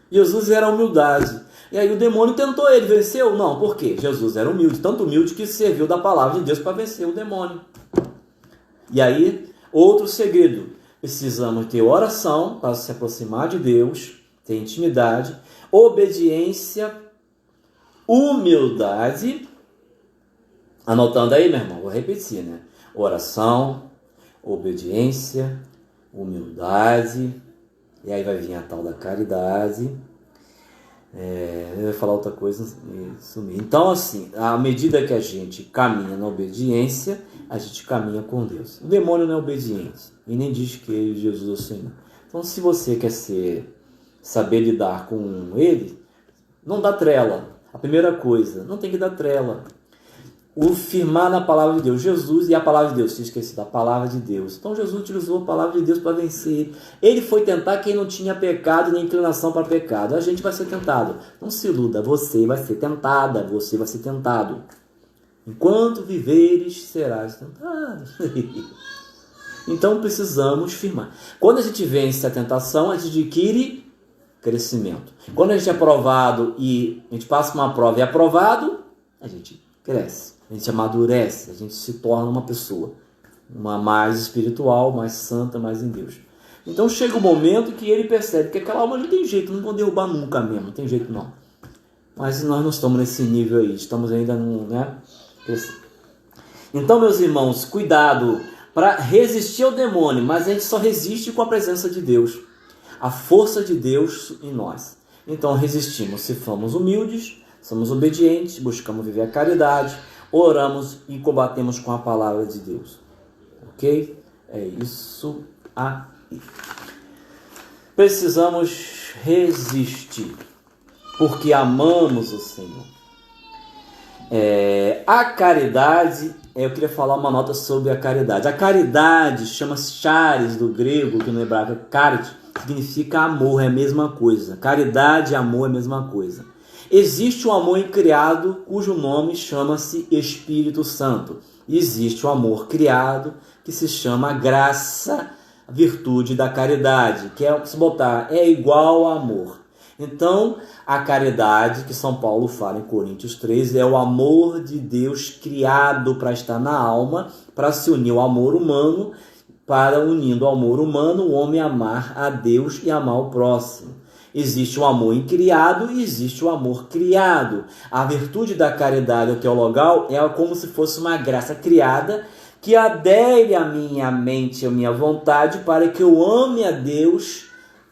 Jesus era a humildade. E aí o demônio tentou ele, venceu? Não, por quê? Jesus era humilde, tanto humilde que serviu da palavra de Deus para vencer o demônio. E aí, outro segredo. Precisamos ter oração para se aproximar de Deus, ter intimidade, obediência, humildade. Anotando aí, meu irmão, vou repetir, né? Oração, obediência, humildade, e aí vai vir a tal da caridade. Eu ia falar outra coisa e sumir. Então, assim, à medida que a gente caminha na obediência, a gente caminha com Deus. O demônio não é obediente e nem diz que Jesus é o Senhor. Então, se você quer saber lidar com ele, não dá trela. A primeira coisa, não tem que dar trela. O firmar na palavra de Deus. Jesus e a palavra de Deus. Se esqueci da palavra de Deus. Então Jesus utilizou a palavra de Deus para vencer ele. Ele foi tentar quem não tinha pecado nem inclinação para pecado. A gente vai ser tentado. Não se iluda. Você vai ser tentada. Você vai ser tentado. Enquanto viveres, serás tentado. Então precisamos firmar. Quando a gente vence a tentação, a gente adquire crescimento. Quando a gente é aprovado e a gente passa por uma prova e é aprovado, a gente cresce. A gente amadurece, a gente se torna uma pessoa mais espiritual, mais santa, mais em Deus. Então chega o momento que ele percebe que aquela alma não tem jeito, não vão derrubar nunca mesmo, não tem jeito não. Mas nós não estamos nesse nível aí, estamos ainda no, né? Então, meus irmãos, cuidado para resistir ao demônio, mas a gente só resiste com a presença de Deus, a força de Deus em nós. Então resistimos se formos humildes, somos obedientes, buscamos viver a caridade, oramos e combatemos com a palavra de Deus. Ok? É isso aí. Precisamos resistir, porque amamos o Senhor. A caridade, eu queria falar uma nota sobre a caridade. A caridade chama-se charis do grego, que no hebraico é carit, significa amor, é a mesma coisa. Caridade e amor é a mesma coisa. Existe um amor incriado, cujo nome chama-se Espírito Santo. E existe o amor criado, que se chama graça, virtude da caridade, que é, se botar, é igual a amor. Então, a caridade, que São Paulo fala em Coríntios 13, é o amor de Deus criado para estar na alma, para se unir ao amor humano, para, unindo ao amor humano, o homem amar a Deus e amar o próximo. Existe o amor incriado e existe o amor criado. A virtude da caridade, o teologal, é como se fosse uma graça criada que adere a minha mente, a minha vontade, para que eu ame a Deus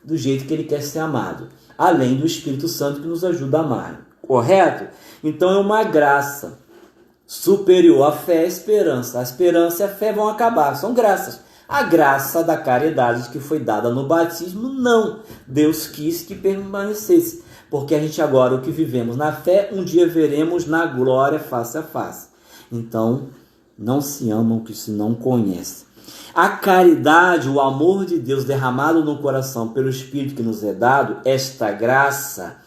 do jeito que Ele quer ser amado. Além do Espírito Santo que nos ajuda a amar. Correto? Então é uma graça. superior à fé é a esperança. A esperança e a fé vão acabar, são graças. A graça da caridade que foi dada no batismo, não. Deus quis que permanecesse. Porque a gente agora, o que vivemos na fé, um dia veremos na glória face a face. Então, não se amam que se não conhecem. A caridade, o amor de Deus derramado no coração pelo Espírito que nos é dado, esta graça,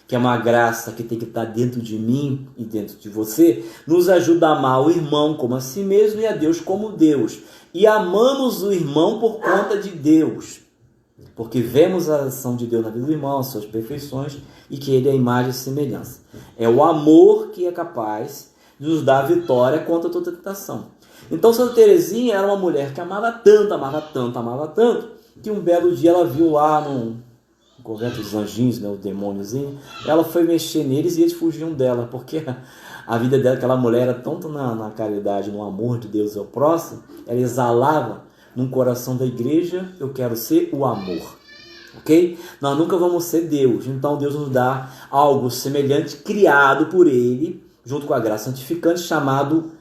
que é uma graça que tem que estar dentro de mim e dentro de você, nos ajuda a amar o irmão como a si mesmo e a Deus como Deus. E amamos o irmão por conta de Deus, porque vemos a ação de Deus na vida do irmão, as suas perfeições, e que ele é a imagem e semelhança. É o amor que é capaz de nos dar a vitória contra toda tentação. Então, Santa Teresinha era uma mulher que amava tanto, que um belo dia ela viu lá no convento dos anjinhos, né, o demôniozinho, ela foi mexer neles e eles fugiam dela, porque a vida dela, aquela mulher, era tanto na caridade, no amor de Deus ao próximo, ela exalava no coração da igreja: eu quero ser o amor. Ok? Nós nunca vamos ser Deus, então Deus nos dá algo semelhante, criado por Ele, junto com a graça santificante, chamado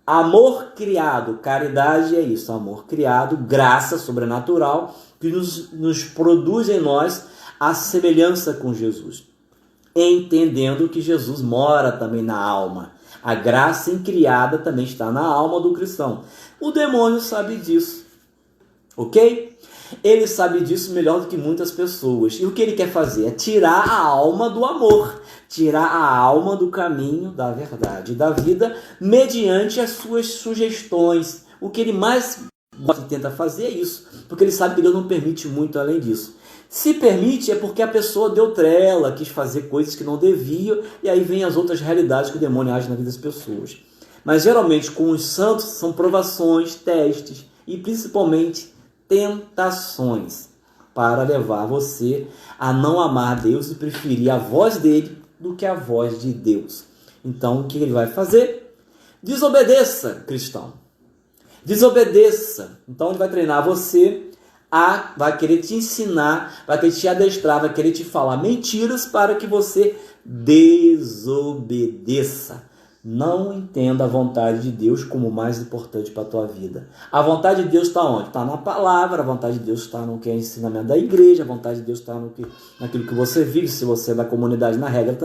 amor criado. Caridade é isso, amor criado, graça sobrenatural, que nos produz em nós a semelhança com Jesus, entendendo que Jesus mora também na alma. A graça incriada também está na alma do cristão. O demônio sabe disso, ok? Ele sabe disso melhor do que muitas pessoas. E o que ele quer fazer? É tirar a alma do amor, tirar a alma do caminho, da verdade e da vida, mediante as suas sugestões. O que ele mais gosta de tentar fazer é isso, porque ele sabe que Deus não permite muito além disso. Se permite é porque a pessoa deu trela, quis fazer coisas que não devia, e aí vem as outras realidades que o demônio age na vida das pessoas. Mas geralmente com os santos são provações, testes e principalmente tentações para levar você a não amar Deus e preferir a voz dele do que a voz de Deus. Então o que ele vai fazer? Desobedeça, cristão. Desobedeça. Então ele vai treinar você, vai querer te ensinar, vai querer te adestrar, vai querer te falar mentiras para que você desobedeça. Não entenda a vontade de Deus como mais importante para a tua vida. A vontade de Deus está onde? Está na palavra. A vontade de Deus está no que é ensinamento da igreja. A vontade de Deus está naquilo que você vive. Se você é da comunidade, na regra.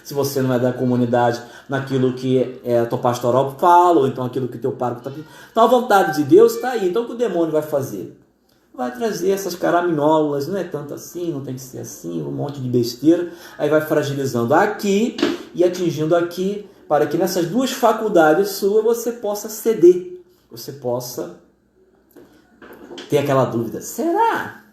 Se você não é da comunidade, naquilo que a tua pastoral fala, ou então aquilo que teu pároco está pedindo. Então a vontade de Deus está aí. Então o que o demônio vai fazer? Vai trazer essas caraminholas, não é tanto assim, não tem que ser assim, um monte de besteira. Aí vai fragilizando aqui e atingindo aqui, para que nessas duas faculdades suas você possa ceder, você possa ter aquela dúvida: será?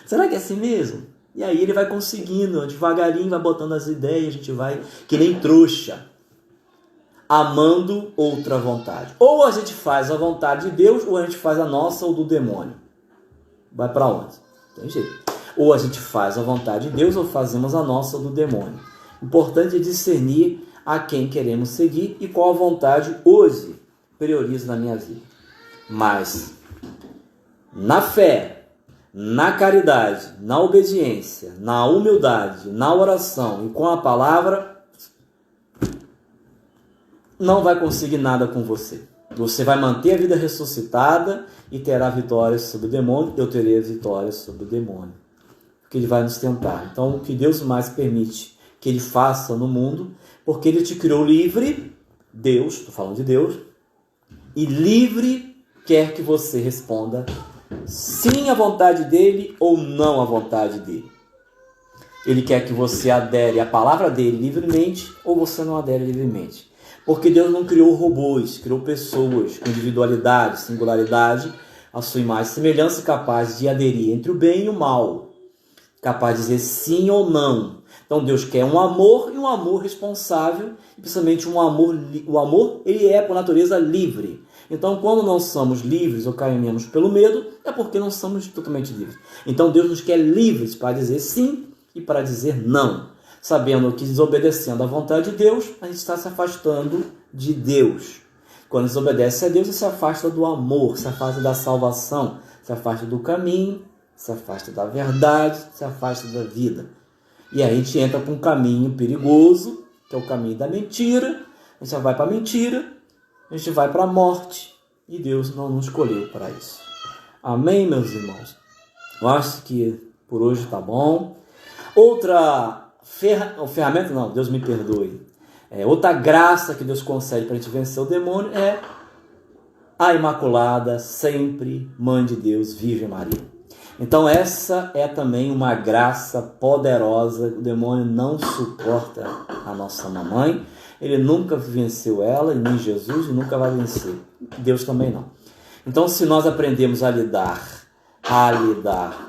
Será que é assim mesmo? E aí ele vai conseguindo, devagarinho vai botando as ideias, a gente vai que nem trouxa, amando outra vontade. Ou a gente faz a vontade de Deus, ou a gente faz a nossa ou do demônio. Vai para onde? Tem jeito. Ou a gente faz a vontade de Deus, ou fazemos a nossa ou do demônio. Importante é discernir a quem queremos seguir e qual a vontade hoje priorizo na minha vida. Mas na fé, na caridade, na obediência, na humildade, na oração e com a palavra, não vai conseguir nada com você. Você vai manter a vida ressuscitada e terá vitórias sobre o demônio. Eu terei vitórias sobre o demônio, porque ele vai nos tentar. Então, o que Deus mais permite que ele faça no mundo, porque ele te criou livre, Deus, estou falando de Deus, e livre quer que você responda sim à vontade dele ou não à vontade dele. Ele quer que você adere à palavra dele livremente ou você não adere livremente. Porque Deus não criou robôs, criou pessoas com individualidade, singularidade, a sua imagem e semelhança, capaz de aderir entre o bem e o mal, capaz de dizer sim ou não. Então Deus quer um amor, e um amor responsável, e principalmente um amor, o amor ele é por natureza livre. Então quando não somos livres ou caminhamos pelo medo, é porque não somos totalmente livres. Então Deus nos quer livres para dizer sim e para dizer não, sabendo que desobedecendo à vontade de Deus, a gente está se afastando de Deus. Quando desobedece a Deus, você se afasta do amor, se afasta da salvação, se afasta do caminho, se afasta da verdade, se afasta da vida. E aí a gente entra para um caminho perigoso, que é o caminho da mentira, a gente vai para a mentira, a gente vai para a morte, e Deus não nos escolheu para isso. Amém, meus irmãos? Eu acho que por hoje tá bom. Outra ferramenta, não, Deus me perdoe. Outra graça que Deus concede para a gente vencer o demônio é a Imaculada, sempre Mãe de Deus, Virgem Maria. Então essa é também uma graça poderosa. O demônio não suporta a nossa mamãe. Ele nunca venceu ela, e nem Jesus, e nunca vai vencer. Deus também não. Então, se nós aprendemos a lidar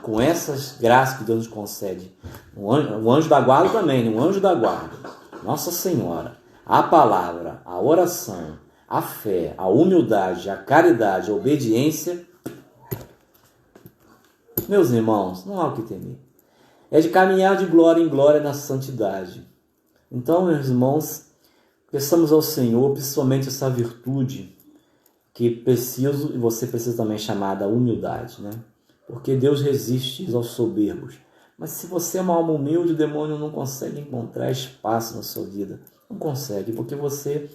com essas graças que Deus nos concede, o anjo da guarda também, o anjo da guarda, Nossa Senhora, a palavra, a oração, a fé, a humildade, a caridade, a obediência, meus irmãos, não há o que temer. É de caminhar de glória em glória na santidade. Então, meus irmãos, peçamos ao Senhor, principalmente essa virtude que preciso, e você precisa também, chamada humildade, né? Porque Deus resiste aos soberbos. Mas se você é uma alma humilde, o demônio não consegue encontrar espaço na sua vida. Não consegue, porque você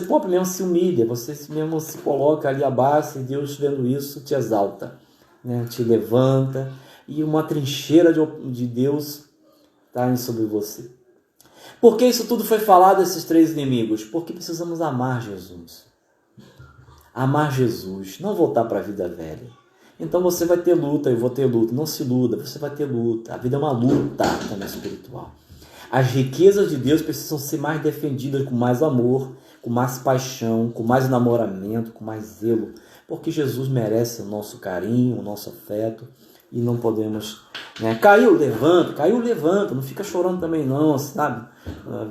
próprio mesmo se humilha, você mesmo se coloca ali abaixo, e Deus, vendo isso, te exalta, né? Te levanta, e uma trincheira de Deus está sobre você. Por que isso tudo foi falado, esses três inimigos? Porque precisamos amar Jesus. Amar Jesus, não voltar para a vida velha. Então você vai ter luta, eu vou ter luta. Não se iluda, você vai ter luta. A vida é uma luta também espiritual. As riquezas de Deus precisam ser mais defendidas com mais amor, com mais paixão, com mais enamoramento, com mais zelo. Porque Jesus merece o nosso carinho, o nosso afeto. E não podemos, né? Caiu, levanta. Não fica chorando também não, sabe?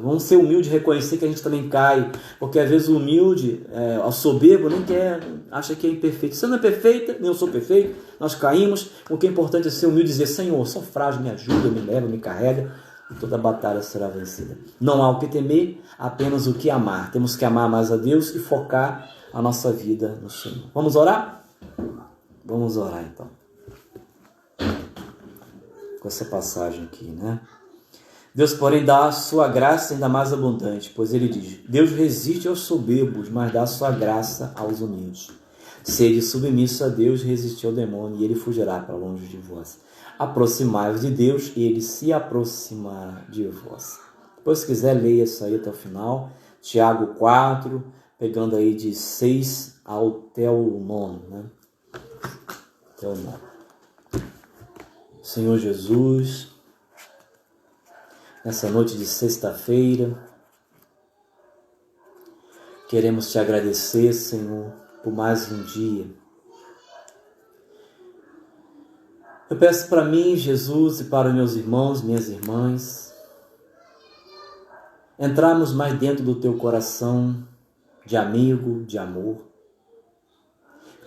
Vamos ser humildes e reconhecer que a gente também cai. Porque às vezes o humilde, o soberbo, nem quer, acha que é imperfeito. Você não é perfeita, nem eu sou perfeito. Nós caímos. O que é importante é ser humilde e dizer: Senhor, sou frágil, me ajuda, me leva, me carrega. E toda a batalha será vencida. Não há o que temer, apenas o que amar. Temos que amar mais a Deus e focar a nossa vida no Senhor. Vamos orar? Vamos orar então. Com essa passagem aqui, né? Deus, porém, dá a sua graça ainda mais abundante, pois ele diz: Deus resiste aos soberbos, mas dá a sua graça aos humildes. Sede submisso a Deus, resistir ao demônio, e ele fugirá para longe de vós. Aproximai-vos de Deus, e ele se aproximará de vós. Depois, se quiser, leia isso aí até o final. Tiago 4, pegando aí de 6 até o 9, né? Até o 9. Senhor Jesus, nessa noite de sexta-feira, queremos te agradecer, Senhor, por mais um dia. Eu peço para mim, Jesus, e para meus irmãos, minhas irmãs, entrarmos mais dentro do teu coração de amigo, de amor,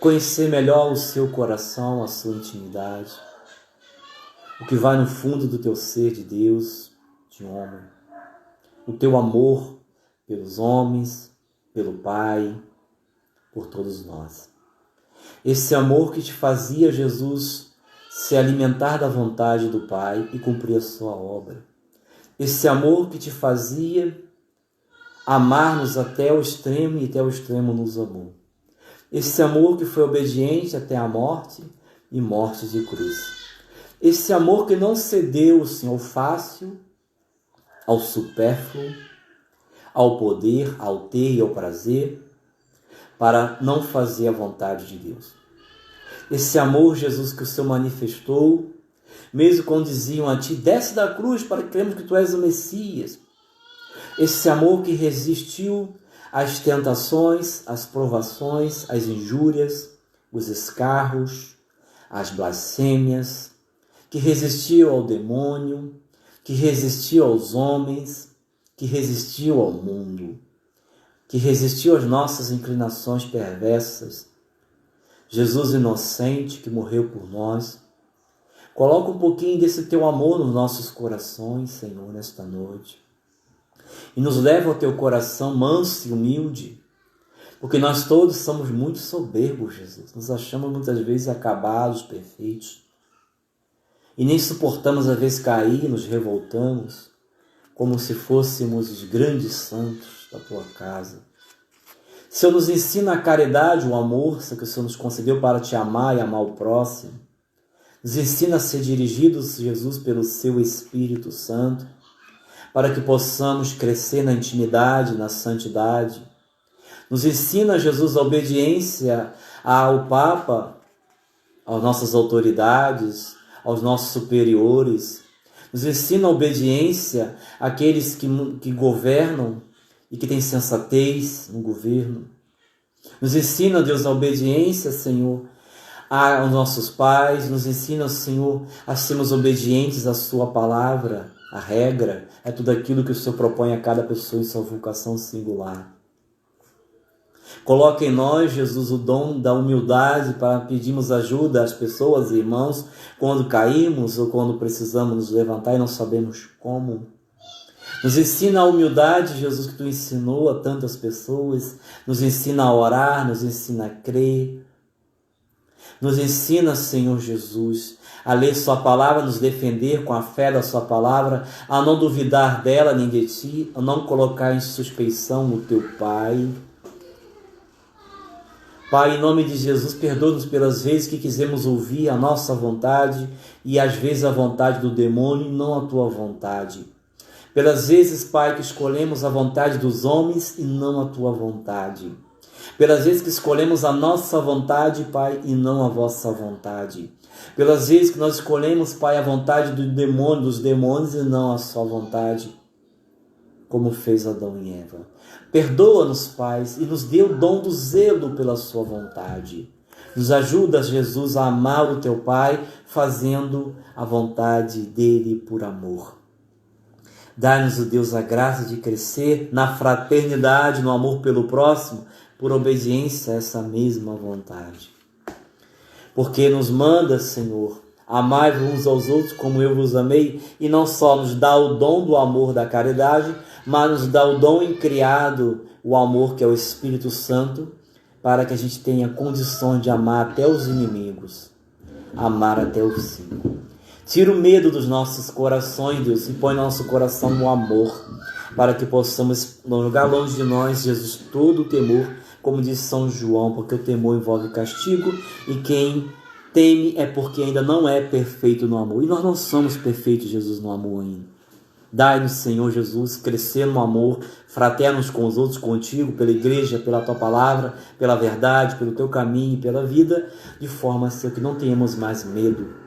conhecer melhor o seu coração, a sua intimidade, o que vai no fundo do teu ser de Deus, de homem, o teu amor pelos homens, pelo Pai, por todos nós. Esse amor que te fazia, Jesus, se alimentar da vontade do Pai e cumprir a sua obra. Esse amor que te fazia amar-nos até o extremo, e até o extremo nos amou. Esse amor que foi obediente até a morte e morte de cruz. Esse amor que não cedeu, Senhor, ao fácil, ao supérfluo, ao poder, ao ter e ao prazer, para não fazer a vontade de Deus. Esse amor, Jesus, que o Senhor manifestou, mesmo quando diziam a ti: desce da cruz para que cremos que tu és o Messias. Esse amor que resistiu às tentações, às provações, às injúrias, os escarros, às blasfêmias, que resistiu ao demônio, que resistiu aos homens, que resistiu ao mundo, que resistiu às nossas inclinações perversas. Jesus inocente que morreu por nós. Coloca um pouquinho desse teu amor nos nossos corações, Senhor, nesta noite. E nos leva ao teu coração manso e humilde, porque nós todos somos muito soberbos, Jesus. Nos achamos muitas vezes acabados, perfeitos. E nem suportamos, às vezes, cair, nos revoltamos. como se fôssemos os grandes santos da tua casa. Senhor, nos ensina a caridade, o amor, que o Senhor nos concedeu para te amar e amar o próximo. Nos ensina a ser dirigidos, Jesus, pelo seu Espírito Santo, para que possamos crescer na intimidade, na santidade. Nos ensina, Jesus, a obediência ao Papa, às nossas autoridades, aos nossos superiores. Nos ensina a obediência àqueles que governam e que têm sensatez no governo. Nos ensina, Deus, a obediência, Senhor, aos nossos pais. Nos ensina, Senhor, a sermos obedientes à sua palavra. A regra é tudo aquilo que o Senhor propõe a cada pessoa em sua vocação singular. Coloca em nós, Jesus, o dom da humildade para pedirmos ajuda às pessoas e irmãos quando caímos ou quando precisamos nos levantar e não sabemos como. Nos ensina a humildade, Jesus, que tu ensinou a tantas pessoas. Nos ensina a orar, nos ensina a crer. Nos ensina, Senhor Jesus, a ler sua palavra, nos defender com a fé da sua palavra, a não duvidar dela nem de ti, a não colocar em suspeição o teu Pai. Pai, em nome de Jesus, perdoa-nos pelas vezes que quisemos ouvir a nossa vontade e às vezes a vontade do demônio e não a tua vontade. Pelas vezes, Pai, que escolhemos a vontade dos homens e não a tua vontade. Pelas vezes que escolhemos a nossa vontade, Pai, e não a vossa vontade. Pelas vezes que nós escolhemos, Pai, a vontade do demônio, dos demônios e não a sua vontade, como fez Adão e Eva. Perdoa-nos, Pai, e nos dê o dom do zelo pela sua vontade. Nos ajuda, Jesus, a amar o teu Pai, fazendo a vontade dele por amor. Dá-nos, Deus, a graça de crescer na fraternidade, no amor pelo próximo, por obediência a essa mesma vontade. Porque nos manda, Senhor, amai-vos uns aos outros como eu vos amei, e não só nos dá o dom do amor da caridade, mas nos dá o dom incriado, o amor que é o Espírito Santo, para que a gente tenha condições de amar até os inimigos, amar até o fim. Tira o medo dos nossos corações, Deus, e põe nosso coração no amor, para que possamos jogar longe de nós, Jesus, todo o temor, como diz São João, porque o temor envolve castigo, e quem teme é porque ainda não é perfeito no amor. E nós não somos perfeitos, Jesus, no amor ainda. Dai-nos, Senhor Jesus, crescer no amor, fraternos com os outros, contigo, pela igreja, pela tua palavra, pela verdade, pelo teu caminho, pela vida, de forma Senhor, que não tenhamos mais medo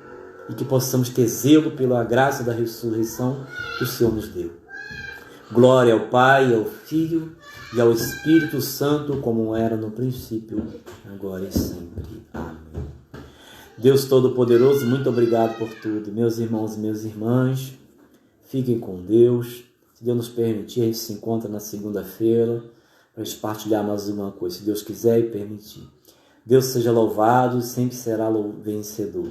e que possamos ter zelo pela graça da ressurreição que o Senhor nos deu. Glória ao Pai, ao Filho e ao Espírito Santo, como era no princípio, agora e sempre. Amém. Deus Todo-Poderoso, muito obrigado por tudo. Meus irmãos e minhas irmãs, fiquem com Deus. Se Deus nos permitir, a gente se encontra na segunda-feira para partilhar mais uma coisa, se Deus quiser e permitir. Deus seja louvado e sempre será vencedor.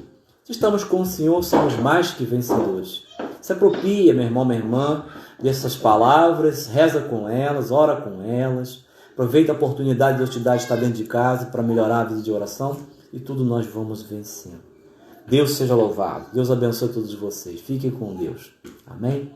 Se estamos com o Senhor, somos mais que vencedores. Se apropria, meu irmão, minha irmã, dessas palavras, reza com elas, ora com elas. Aproveita a oportunidade que Deus te dá de estar dentro de casa para melhorar a vida de oração e tudo nós vamos vencendo. Deus seja louvado. Deus abençoe todos vocês. Fiquem com Deus. Amém?